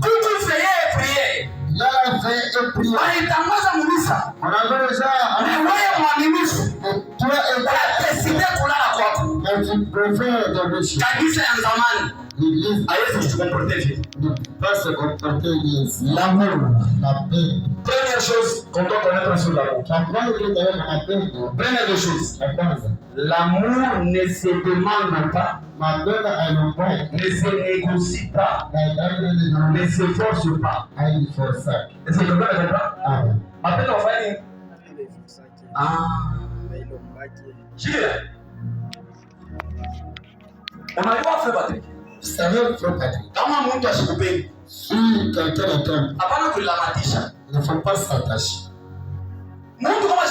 A: L'église ne peut pas se comporter bien. L'amour, la paix.
B: Première chose qu'on doit connaître sur l'amour. Première chose. L'amour ne se demande pas, ne se négocie pas, ne se force pas. Est-ce que tu comprends pas? Après, on va dire. On arrive à faire Patrick.
A: Vous savez, frère Patrick,
B: Kama mtu asikupendi,
A: si quelqu'un t'aime,
B: hapana kulamatisha.
A: il ne faut pas s'attacher.
B: Mtu kama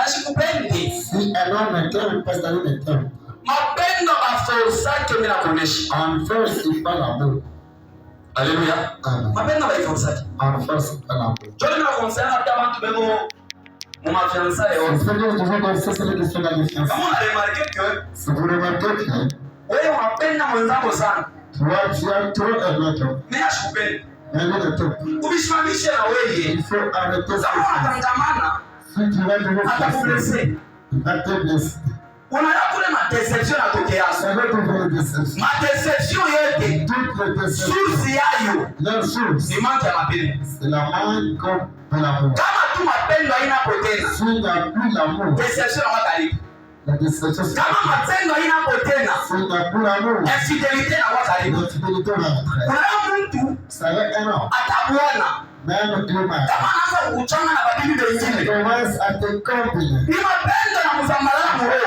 B: asikupendi,
A: si un homme t'aime, pas d'aller ne t'aime.
B: Mapendo aforçake mimi nakuonesha.
A: On force pas l'amour.
B: Alléluia. Mapendo aforçake.
A: On force pas l'amour.
B: Ndio mimi nakuonesha hata watu bego mon fiançailles.
A: C'est vrai, je vois comme ça, c'est la question de la défiance.
B: Comment on a remarqué que
A: si vous remarquez que
B: wewe unapenda mwenzako sana,
A: toi tu as trop aimé toi,
B: mimi asikupendi,
A: ubishwanishe
B: na wewe,
A: il faut arrêter ça.
B: Atangamana
A: si tu vas devoir
B: atakublesser,
A: il va te blesser.
B: Unaona kule madeception yanatokea. Madeception yote, source yayo,
A: leur source,
B: ni manque ya mapendo.
A: C'est la manque de l'amour.
B: Kama tu mapendo haina potena,
A: s'il n'y a plus l'amour,
B: deception hawatalipa. Kama matendo haina tena, infidelity na kwa karibu. Kuna mtu atakuona kama anaanza kuchana na badili wengine. Ni mapendo na mzambalana mwe.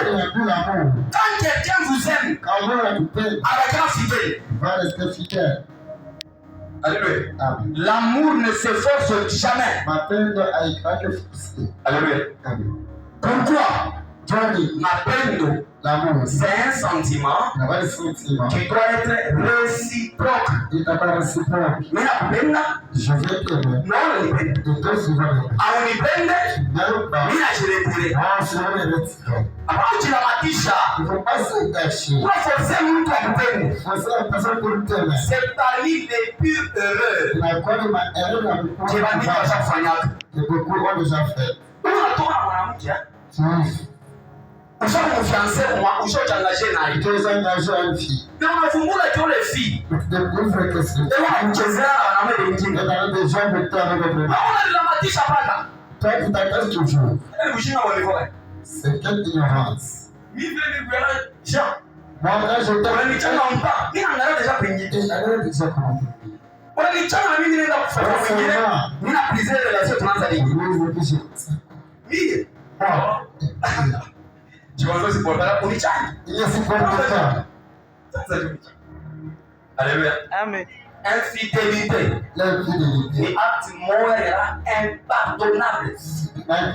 B: Quand quelqu'un vous aime, avec un fidèle. Alléluia. L'amour ne s'efforce jamais. Alléluia. Pourquoi? Mapendo, l'amour, c'est un sentiment qui doit être réciproque. Mais napenda, je vais t'aimer. Non, unipende, mimi najiretire. Hapa unajilamatisha. Unaforcer mtu akupende. C'est parmi les pires erreurs. Jebandika washafanyaka. Unatoka na mwanamke. Usha confiance moi, usha t'engager na elle. Tu es engagé à une fille. Mais on a fungula tu les filles. Tu découvres que c'est. Et on chezea na wanaume wengine. Ndio des gens de toi avec le. On a de la matisha pala. Toi tu t'attaches toujours. Elle mjinga wale. C'est quelle ignorance. Mimi vile vile Jean. Moi quand je t'aime ni changa mpa. Mimi angalia déjà pengine. Angalia déjà comment. Wala ni changa mimi nenda kufanya wengine. Mimi na plaisir relation tunaanza lini. Mimi. Tu vas aussi pour la politique. Il est si important. Alléluia. Amen. Infidélité. L'infidélité. Les actes moraux impardonnables.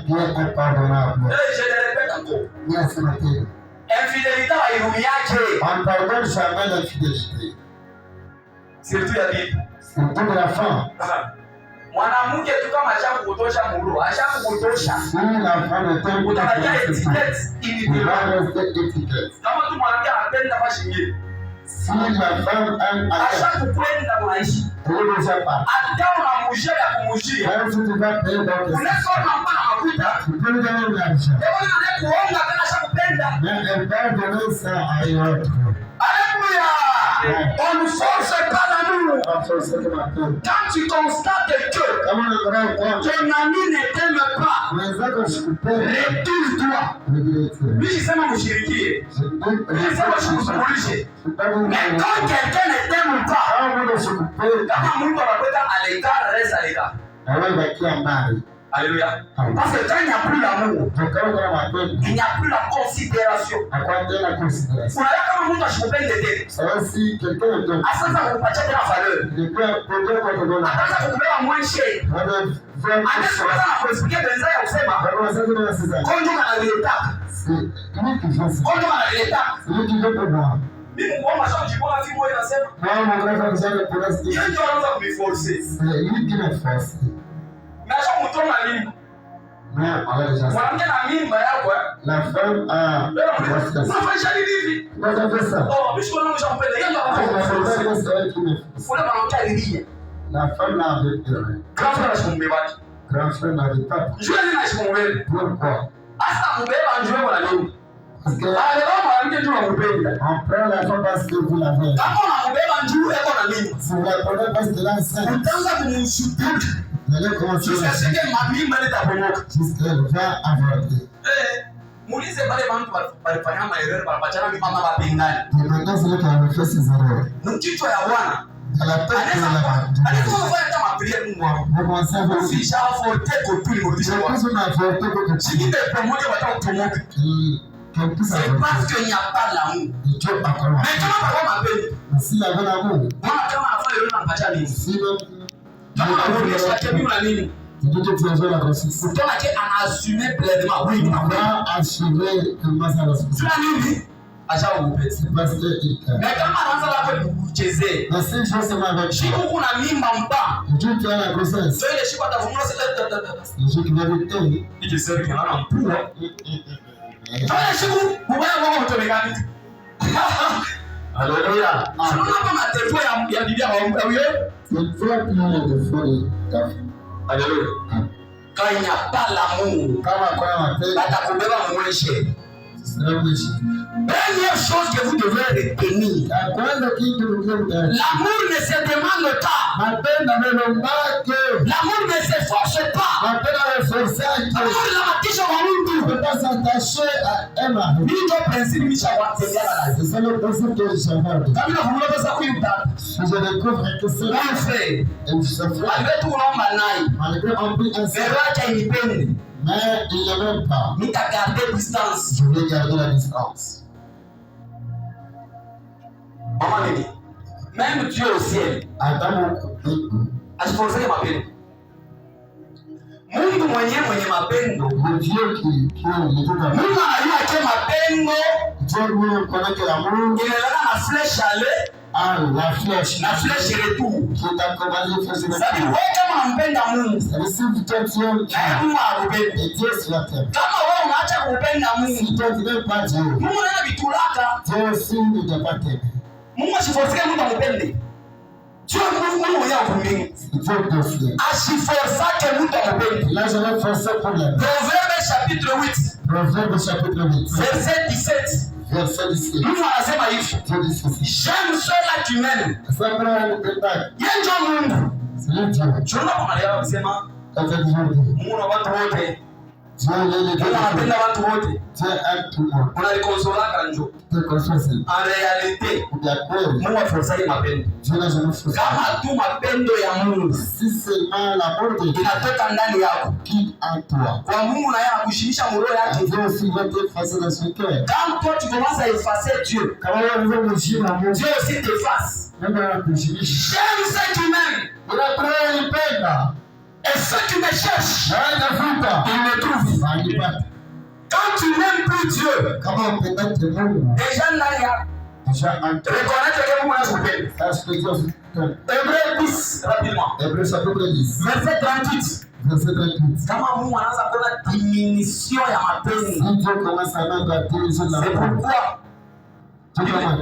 B: Bien impardonnable. Je le répète encore. Yes, infidélité va illuminer. On ne pardonne jamais l'infidélité. Surtout la Bible. Surtout de la femme. Mwanamke tu kama ashakutosha muro, ashakutosha. Utabakia etiquette individuelle. Kama tu mwanamke anapenda fashion. Si la femme aime ashakupenda unaishi. Hata unamujia ya kumujia. Unaweza kumpana makuta. Ndio kuonga tena ashakupenda. Alléluia. On ne force pas l'amour. Quand tu constates que ton ami ne t'aime pas, retire-toi. Lui, il s'aime mshirikie. Il s'aime mshirikie. Mais quand quelqu'un ne t'aime pas, kama mtu anakwenda à l'écart, reste à l'écart. Alléluia. Parce que quand il n'y a plus l'amour, il n'y a plus la considération. Unaona kama mtu ashikupende tena. Asante kukupatia tena valeur. Ataka kukubeba mwenche. Anasema na kusikia benza ya kusema. Konjo analileta. Konjo analileta. Mimi ngoma sio jibona timu inasema. Yeye ndio anaanza kumiforce. Nasha mtoma mimba. Mwanamke na mimba yako. La femme a. Unafanya nini hivi? Oh, mimi sio naomba mpende. Yeye ndo anafanya. Fula mwanamke alilia. La femme n'a pas. Grand frère ashikumbeba. Grand frère n'avait pas. Njoo ni ashikumbeba. Pourquoi? Asa mbeba njoo wala nini? Parce que leo mwanamke tu anakupenda. On prend la femme parce que vous l'avez. Kama unambeba njoo yako na nini? Si vous la prenez parce que là c'est. Utaanza kumshutuka. Jusqu'à ce que ma mimba itapomoka. Jusqu'à va avorter. Muulize pale bantu walifanya maerero walipachana mimba mama bapingani. Ndio zile kwa face zero. Mkichwa ya Bwana. Anaweza kufanya kama prière Mungu wangu. Si avorte kotuli mrudisha kwa. Sio na avorte kotuli. Chini pamoja watakutomoka. C'est parce qu'il n'y a pas l'amour. Mais comment pas m'appeler? Si la bonne amour. Moi kama afanye leo na mpacha nini? Si kama anaonyesha yake mimi na nini? Ndio tunazoea na conscience. Kutoka yake anaassume pleinement. Oui, il va assumer comment ça va se passer. Nini? Acha upesi. Parce que mais kama anaanza hapo kuchezea. Na si je sais pas. Shiko kuna mimba mpa. Ndio tu ana grossesse. Sio ile shiko atavumula sasa. Ndio kidogo. Nikisema kana mpua. Sasa shiko mbaya wao mtomekani. Alléluia. Unaona kama tepo ya Biblia haumkawie? Alléluia. Quand il n'y a pas l'amour, batakubeba mwenche. Première chose que vous devez retenir, l'amour ne se demande pas. L'amour ne s'efforce pas. L'amour la matisha wa mtu.
A: peut pas s'attacher à un mari. C'est ça le principe que je savais. Si je découvre que c'est un frère, et ce frère, malgré on prie un seul, mais il ne m'aime pas. Je vais garder la distance.
B: Même Dieu au ciel. Asiforce mapendo. Mungu mwenye mapendo. Mungu anajua mapendo. Inalala na flèche aller.
A: La flèche.
B: Na flèche retour.
A: C'est-à-dire
B: wewe kama unampenda Mungu.
A: Si tu t'aimes Dieu.
B: Mungu akupenda.
A: Et Dieu sera t'aime.
B: Kama wewe unaacha kupenda Mungu.
A: Si tu n'aimes pas Dieu.
B: Mungu ana vitulaka.
A: Dieu aussi ne doit pas t'aimer.
B: Mungu asiforce Mungu ampende. Dieu Mungu mwenye akumbingu. Asiforce Mungu ampende.
A: Là je vais forcer pour les.
B: Proverbe chapitre 8.
A: Proverbe chapitre 8.
B: Verset 17.
A: Verset 17.
B: Mungu anasema hivi. J'aime ceux-là qui m'aiment. Yeye ndio Mungu. Tunaona kwa Maria anasema Mungu na watu wote. Mungu anapenda watu wote. Unalikonsolaka njo. En réalité, Mungu aforce mapendo. Kama tu mapendo ya Mungu inatoka ndani yako. Kwa Mungu na yeye anakushimisha roho yake. Quand toi tu commences à effacer Dieu, Dieu aussi t'efface. J'aime ceux qui m'aiment. Et ceux qui me cherchent, ils me trouvent. Quand tu n'aimes plus Dieu, déjà là, reconnaître que Mungu anakupenda. Hébreux 10, rapidement.
A: Hébreux chapitre 10.
B: Verset 38.
A: Verset 38.
B: Kama Mungu anaanza kuona diminution ya mapenzi.
A: Si Dieu commence à mettre la diminution de la
B: c'est pourquoi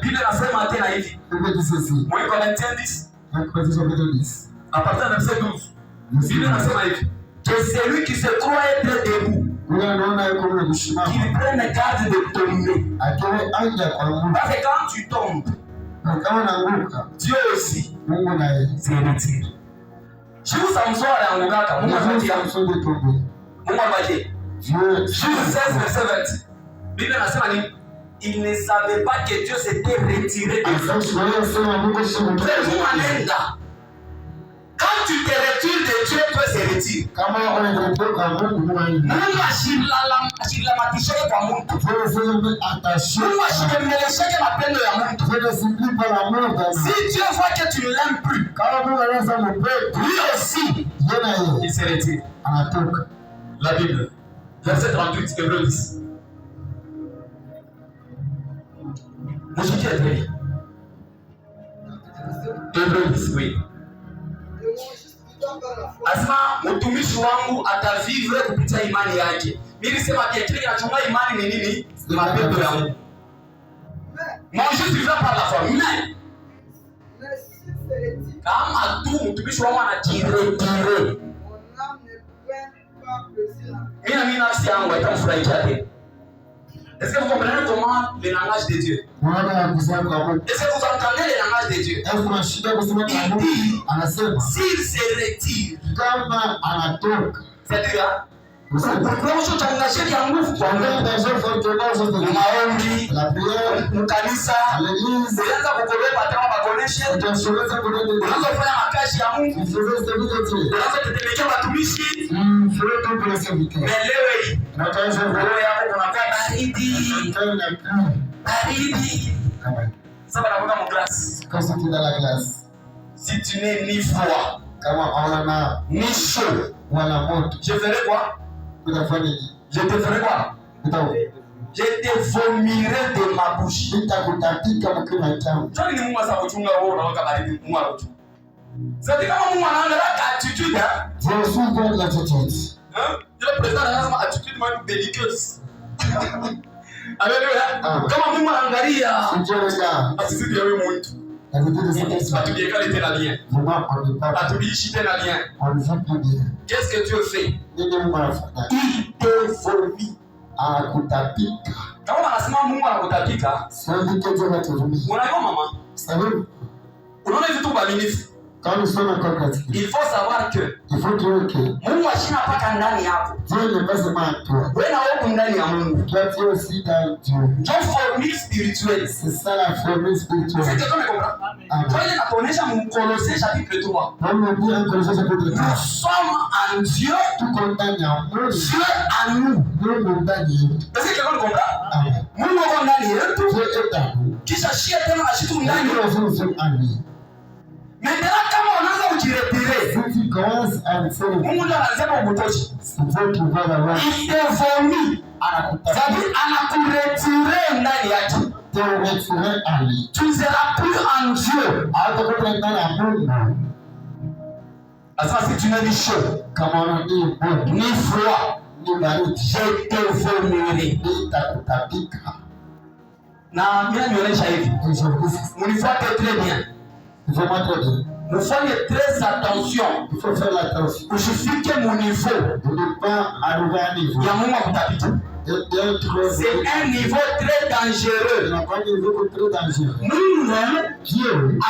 B: Bible inasema tena hivi. Moi Corinthiens 10.
A: Corinthiens chapitre 10.
B: À partir du verset 12. Bible inasema hivi. Que celui qui se croit être debout, qu'il prenne garde de tomber. Parce que quand tu tombes, Dieu aussi se retire. Jibu Samson alianguka, Mungu ametia. Mungu ametia. Juge 16 verset 20. Bible inasema nini? Il ne savait pas que Dieu s'était retiré de lui. Quand tu te retires de Dieu, Dieu se retire. Mungu ashilamatishe kwa Mungu. Mungu ashimmelesheke mapendo ya Mungu. Si Dieu voit que tu ne l'aimes plus, lui aussi, il se retire. La Bible, verset 38, Hébreux 10. Mshiki ateli. Hébreux 10, oui. Asema mtumishi wangu atavivre kupitia imani yake. Mimi sema kile kinachunga imani ni nini? Ni mapendo ya Mungu. Moi je suis là par la foi. Mais kama tu mtumishi wangu anajiretirer, mimi nafsi yangu itamfurahisha tena. Est-ce que vous comprenez comment le langage de Dieu? Est-ce que vous entendez le langage de Dieu? Il dit, s'il se retire, c'est-à-dire, kuonyesha changamoto ya nguvu kwa maombi, mkanisa, unaanza kukoleba kama bakoneshe, unaanza kufanya makazi ya Mungu, unaanza kutegemea watumishi. Elewe hii. Roho yako kunakuwa baridi. Sasa nakuta mu classe. Si tu n'es ni froid, ni chaud, je ferai quoi? Je te ferai quoi? Je te vomirai de ma bouche. Toi ni Mungu asakuchunga wewe unaoka baridi Mungu anakuchunga. Sasa kama Mungu anaangalia attitude, le président anasema attitude mali belliqueuse. Haleluya. Kama Mungu anaangalia attitude ya wewe mtu. Atubikale tena bien. Atubishi tena bien. Qu'est-ce que Dieu fait? Il te vomit. Kama anasema Mungu anakutapika. Unajua mama? Unaona vitu balinifu. Il faut savoir que Mungu ashina paka ndani yako. Wewe na wewe ndani ya Mungu. Ndio formule spirituelle.
A: C'est ça la formule spirituelle.
B: C'est comme comprendre. Toi il a connaissé mon Colossiens chapitre 3. Nous sommes en Dieu.
A: Tout condamné en nous.
B: Dieu en nous. Est-ce que quelqu'un comprend? Mungu yuko ndani yetu. Kisha shia tena na shitu ndani. Maintenant kama unaanza kujiretirer. Mungu ndo anasema umtoshi. Itevomi anakuretirer ndani yake. Tu ne seras plus en Dieu. Parce que tu n'as ni chaud, ni froid, je te vomirai. Na mimi nionyesha hivi. Mnifuate très bien. Mfanye très attention.
A: Il faut faire attention.
B: Usifike mon niveau.
A: De ne pas arriver à un niveau.
B: Ya Mungu akutapita. C'est un niveau très dangereux. Mungu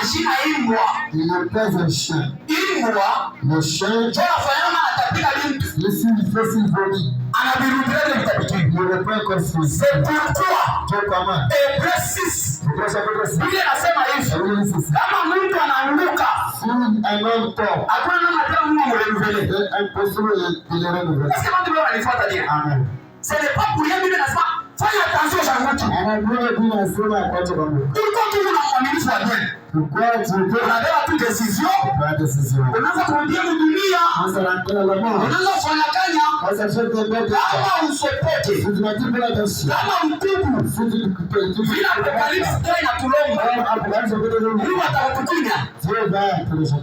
B: ashina imbwa.
A: Il n'est pas un chien.
B: Imbwa.
A: Le chien.
B: Ndio afanyama atapika vitu.
A: S'il fait s'il vomit.
B: Anabirudia vitapika.
A: Il ne pas construire.
B: C'est pourquoi.
A: Dieu commande.
B: Hébreux 6. Biblia inasema hivi. Kama mtu anaanguka.
A: Si un homme tombe.
B: Hakuna namna tena Mungu amrevele.
A: C'est impossible de le renouveler.
B: Est-ce que mtu bora anifuata bien?
A: Amen.
B: Ce n'est pas pour rien Biblia inasema fanya attention changamoto. Uko tu na mwaminifu wa Mungu. Unabeba tu decision. Unaanza kurudia dunia. Unaanza kufanya kanya. Kama usopote. Kama mtubu. Vile Apocalypse 3 inatulomba. Mungu atakutunya.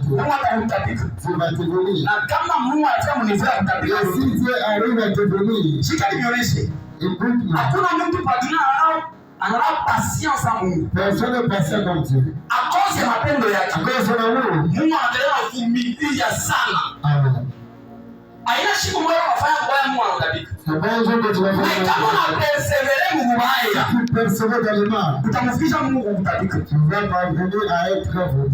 B: Mungu atakutapika. Na kama Mungu anataka mnivia kutapika. Shika nionyeshe. Hakuna mtu pa dunia anao patience en Mungu.
A: Personne n'est patient comme Dieu.
B: À cause de mapendo yake.
A: À cause de l'amour.
B: Mungu anaendelea kuvumilia sana.
A: Amen.
B: Haina siku moja unafanya mbaya Mungu anakutabika. Kama una persevere Mungu mbaya.
A: Tu persévères dans le mal.
B: Utamfikisha Mungu kukutabika.
A: Tu vas parvenir à être révolu.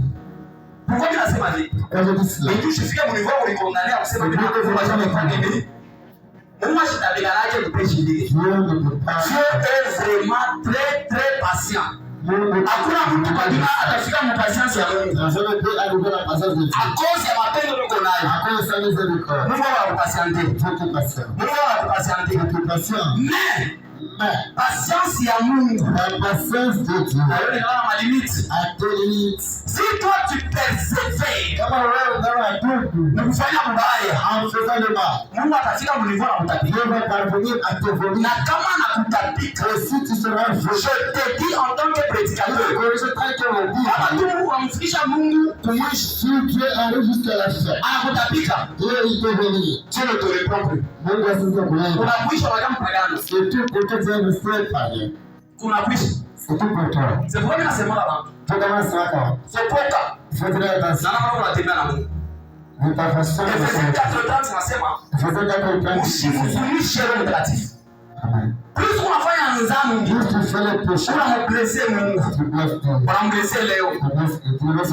B: Pourquoi tu nasema hivi?
A: Quand je dis cela.
B: Mais tu shifika mu niveau ulikondania kusema bila kufanya jambo kingine. Mungu ashitabika yake kupeshi ndege. Dieu est vraiment très très patient. Hakuna mtu kwa dunia atafika mu patience ya Mungu. À cause ya mapendo uko nayo. Mungu anakupatiente. Mungu anakupatiente. Mais patience ya Mungu.
A: La patience de Dieu.
B: Ayo ni kama malimiti.
A: À tes limites.
B: Si toi tu persévères.
A: Kama wewe unataka tu.
B: Nikufanya mbaya.
A: En faisant le mal.
B: Mungu atafika mu niveau na kutapika.
A: Dieu va parvenir à te voler.
B: Na kama anakutapika.
A: Et si tu seras
B: Je te dis en tant que prédicateur. Kama tu unamfikisha Mungu
A: si Dieu arrive jusqu'à la fin.
B: Anakutapika.
A: Dieu il peut venir.
B: Dieu ne te répond plus.
A: Mungu asije kuelewa.
B: Kuna mwisho wa jambo pagano.
A: C'est tout pour que Dieu ne soit pas bien.
B: Kuna mwisho.
A: C'est tout pour toi.
B: C'est pourquoi nasema là.
A: Toka sasa.
B: C'est pourquoi.
A: Faudrait attention.
B: Na kama unatembea na Mungu.
A: De ta façon.
B: Efesiens 4:30 nasema.
A: Efesiens 4:30.
B: Usihuzunishe Roho Mtakatifu.
A: Amen.
B: Plus unafanya nzamu ndio
A: tu fais le péché.
B: Unamblesser Mungu. Unamblesser leo.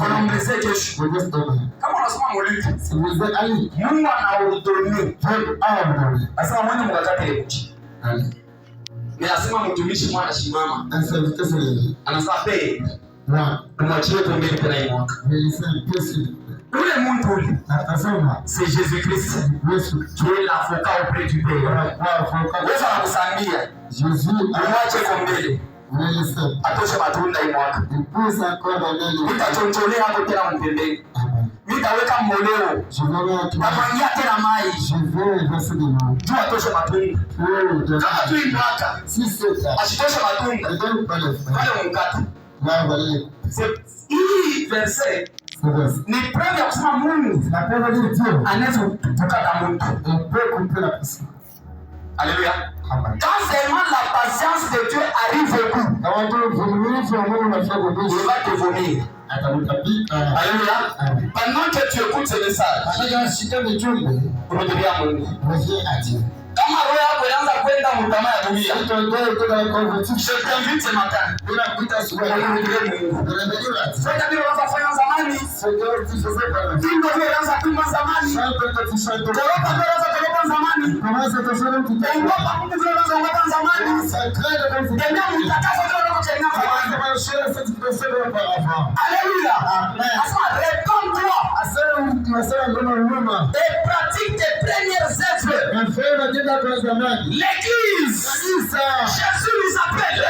B: Unamblesser kesho. Kama unasoma Moliki. Mungu anaordonne. Asema mwenye mkakate mchi. Nasema mtumishi mwana shimama. Anasema pe. Mwachie tuongee tena hii mwaka. Ule mtu ule. C'est Jésus-Christ. Tu es l'avocat auprès du Père. Wewe anakusangia. Mwache kwa mbele. Atoshe matunda hii mwaka. Nitachonjolea hapo tena mpembeni. Nitaweka mmoleo. Napangia tena mai. Tu atoshe matunda. Kama tu hii mwaka. Asitoshe matunda. Pale mkate. Hii verset ni preuve ya kusema Mungu anaweza kukata mtu. Alléluia. Quand seulement la patience de Dieu arrive au bout, il va te vomir. Alléluia. Pendant que tu écoutes ce message, redeviens Mungu. Kama roho yako inaanza kwenda mtamaa ya dunia, je t'invite ce matin. Fanya bila unafanya zamani. zamani. Vimbo vilianza kuimba zamani. Koropa vilianza koropa zamani. Kuogopa Mungu vilianza kuogopa zamani. Tembea mtakatifu vilianza kutembea zamani. Alléluia. Asema retourne-toi. Et pratique tes premières œuvres. L'église. Jésus nous appelle à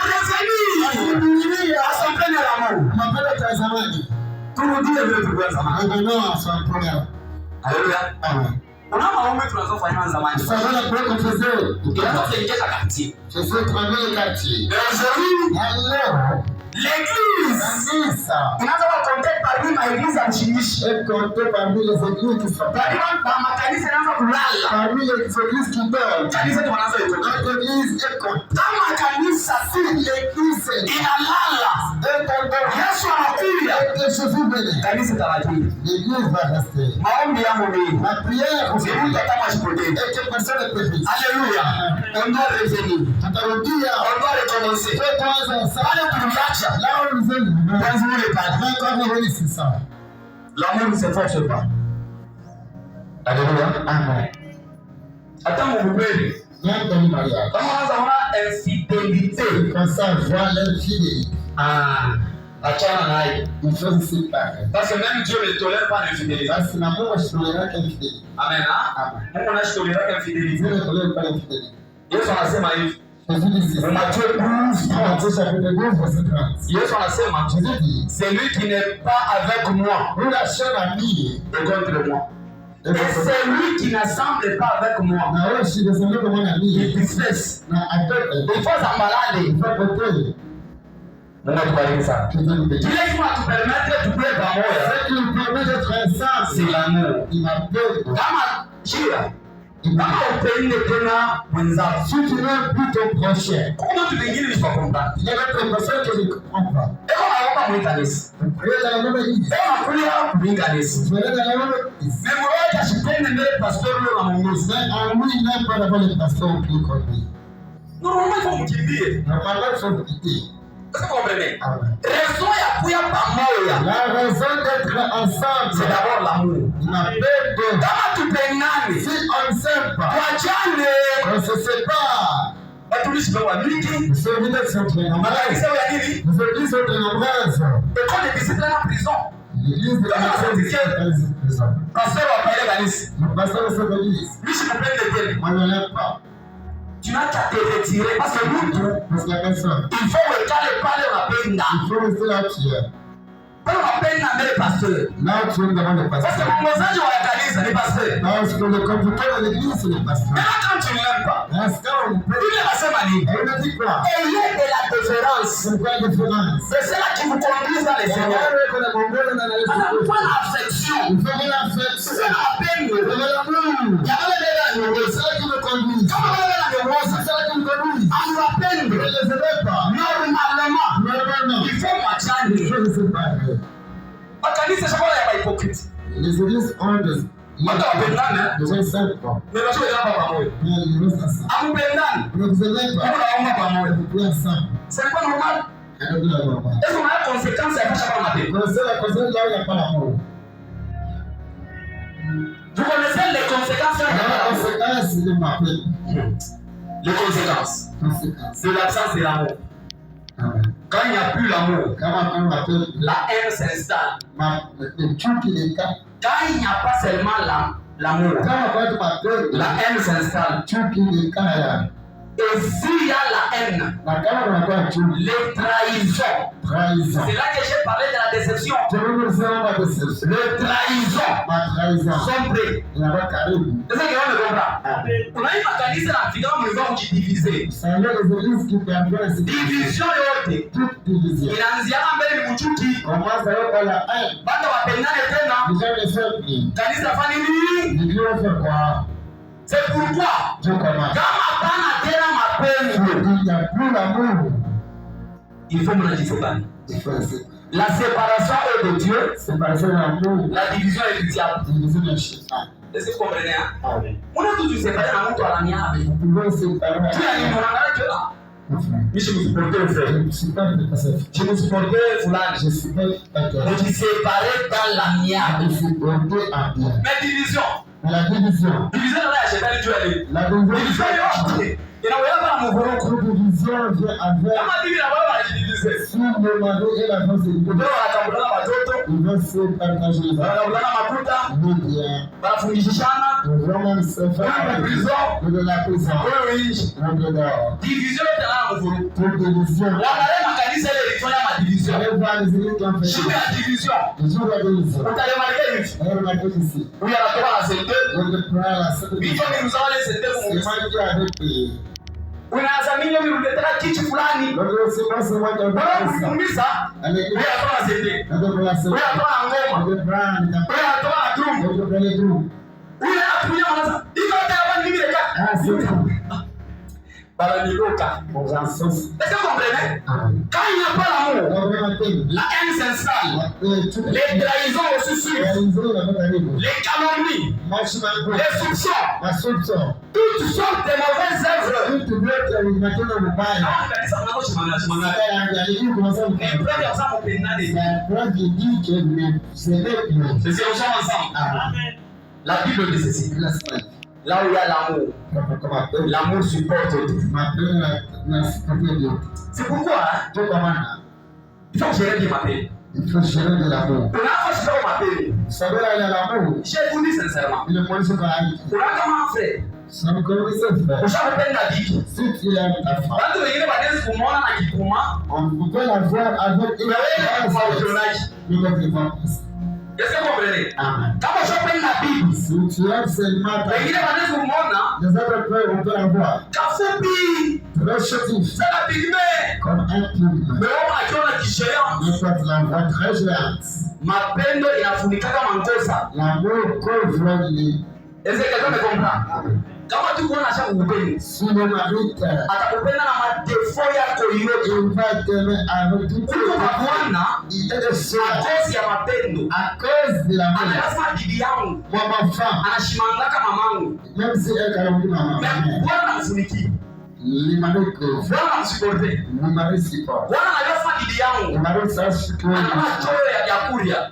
B: revenir à son premier amour. Turudie vile tulikuwa zamani. Alléluia. Kuna maombi tunazofanya zamani. Tunazoingia katikati. L'église. Tunaanza kucompter parmi maéglise ya mshimishi. Parmi les églises qui sont pas. Makanisa yanaanza kulala. Parmi les églises qui dorment. Kanisa tunaanza itoka. L'église est contre. Kama kanisa si l'église inalala. Yesu anakuja. Kanisa tawatii. L'église va rester. Maombi yangu mimi. Ma prière pour vous kama shipoteni. Et que personne ne périt. Alléluia. On doit revenir. Tutarudia. On doit recommencer. Pale tuliacha. Là où nous sommes. L'amour ne se force pas. Alléluia. Amen. Attends, vous pouvez. Comment on a infidélité? Quand ça voit l'infidélité. Achana naye. Il faut se séparer. Parce que même Dieu ne tolère pas l'infidélité. Parce que Mungu hashitolera infidélité. Amen. Mungu hashitolera infidélité. Mungu hashitolera pas infidélité. Yesu anasema hivi. Matthieu 12, Yesu anasema celui qui n'est pas avec moi est contre moi. Et celui qui n'assemble pas avec moi il disperse. Il faut s'emballer. Mungu atubariki sana. Kile kinatupermettre tukue pamoja. C'est l'amour. Kama shida kama upende tena mwenzako, si tu n'aimes plus ton prochain, comment tu vingine ni fakonda? Il y a des personnes qui ne comprennent pas. Et on a pas mon canisi. Priez dans la même église. Et on a prié pour une canisi. Priez dans la même église. Mais moi, je suis plein de pasteurs là dans mon gosse. Mais en lui, il n'a pas d'avoir les pasteurs qui connaissent. Normalement, il faut me quitter. Normalement, il faut me quitter. Est-ce que vous comprenez? Raison ya kuya pamoja. La raison d'être ensemble, c'est d'abord l'amour. Kama tupendane, si on ne s'aime pas, tuachane, on se sépare. Watumishi wa wiki, makanisa ya nini? L'église est nombreuse. École de discipline en prison. L'église de la prison. Pasteur wa pale kanisa. Pasteur wa l'église. Mishi kupende tena. On ne l'aime pas. Tu n'as qu'à te retirer parce que nous, il faut recaler par le rapenda. Il faut rester là où tu es. Pas le rapenda, mais le pasteur. Là où tu es devant le pasteur. Parce que mon message, on la canise, c'est le pasteur. Parce que le conducteur de l'église, c'est le pasteur. Mais là, quand tu ne l'aimes pas, il est passé manie. Il me dit quoi? Et il y a de la différence. C'est quoi la différence? C'est celle qui vous conduit dans les seigneurs. Il faut l'affection. Il faut l'affection. C'est la peine. Il faut l'amour. Il y a le c'est là qui me conduit. Comment on va c'est ça qui me conduit. On nous appelle, je ne les aimais pas. Normalement, il faut m'attendre. Il faut se séparer. Kanisa shamba ya hypocrite. Les églises ont des gens simples. Mais la chose est là pas pamoja. Amupendani. Vous aimez pas. Vous pamoja. Vous ensemble. C'est pas normal. Est-ce qu'on a la conséquence ya shamba matin? C'est la conséquence là il n'y a pas l'amour. Vous connaissez les conséquences de l'amour? Les conséquences, c'est l'absence de l'amour. Quand il n'y a plus l'amour, la haine s'installe. Quand il n'y a pas seulement l'amour, la haine s'installe. Et s'il y a la haine, les trahisons, c'est là que j'ai parlé de la déception. Les trahisons sont prêts. Est-ce que vous me comprenez? On a eu ma canisse là, finalement, nous avons divisé. Division yote. Inaanzia mbele ni mchuki. Bado wapendane tena. Kanisa fanya nini? C'est pourquoi, kama pana tena mapenzi, il faut me séparer. La séparation est de Dieu, la division est du diable. Est-ce que vous comprenez? On a tous séparé dans notre amiable. Tu as dit, on a dit là. Je me supportais frère. Je me supportais fulani.
A: Je suis pas
B: On s'est séparé dans l'amiable. Mais division.
A: La division.
B: Division là, j'ai pas dit
A: la division.
B: Inaweza na mvuruko.
A: Division vient avec.
B: Kama bibi na baba wanajidivize.
A: Si le mari et la femme se divisent,
B: Ndio wanatambulana watoto.
A: ils vont se partager.
B: Wanatambulana makuta.
A: Bien.
B: Wanafundishana.
A: Vraiment se faire. De la prison.
B: Division est dans le mvuruko.
A: Pour division.
B: Wangalia makanisa ile ilifanya madivision.
A: Allez voir les églises qui ont fait.
B: Shule ya division.
A: Les jours de division.
B: Utalemaliza hivi.
A: Elle m'a dit ici.
B: Huyu anatoka na sente.
A: On le prend la seconde.
B: Bicho ni mzao ile sente
A: C'est moi qui avais payé.
B: Unaazamini uliletaka kitu fulani.
A: Donc c'est moi c'est moi qui avais payé.
B: Kuuliza.
A: Allez.
B: Wewe atoa sente.
A: Wewe atoa ngoma.
B: Wewe atoa drum. Wewe atulia mwanza. Iko hapa mimi leka.
A: Ah c'est ça.
B: Balaniloka.
A: Bon j'en sens.
B: Est-ce que vous comprenez? Quand il n'y a pas l'amour, la haine s'installe. Les trahisons aussi suivent. Les calomnies. Les soupçons. Toutes sortes de mauvaises œuvres. La Bible dit ceci. Là où il y a l'amour, l'amour supporte tout. C'est pourquoi il faut gérer bien ma peine.
A: Il faut gérer de l'amour.
B: Pour la fois, je fais ma peine.
A: Vous savez, là, il y a l'amour.
B: Je vous dis sincèrement.
A: Il est moins sur la vie.
B: Pour la comment faire?
A: Ça me connaît ça, frère.
B: Pour chaque peine la vie.
A: Si tu aimes ta femme,
B: Quand tu veux dire pour moi,
A: on peut la voir avec une
B: est-ce que vous comprenez?
A: Amen.
B: Quand je prends la Bible,
A: si tu aimes seulement ta
B: les
A: autres frères, on peut la voir. Très chétif.
B: C'est la pygmée.
A: Comme un pygmée.
B: Mais on a qui
A: mais toi, tu la vois très géante.
B: Mapendo inafunikaka mankosa.
A: L'amour couvre les.
B: Est-ce que quelqu'un me comprend? Kama tu kuona acha kukupenda.
A: Si le mari t'aime,
B: atakupenda na madefo yako yote.
A: il va t'aimer avec tout.
B: Kuliko Bwana
A: Il est seul.
B: à cause ya mapendo.
A: À cause de l'amour.
B: Anasema bibi yangu.
A: Moi, ma femme.
B: Anashimangaka mamangu.
A: Même si elle a dit maman.
B: Mais Bwana anamfunikia.
A: Le mari couvre.
B: Bwana anamsuporte.
A: Le mari supporte.
B: Bwana anasema bibi yangu.
A: Le mari sache que.
B: Anataka choyo ya kuria.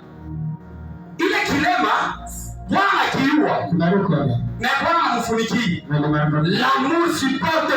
B: Ile kilema Bwana akiua.
A: Le mari connaît.
B: Na Bwana anamfunikia.
A: Mais le mari.
B: L'amour supporte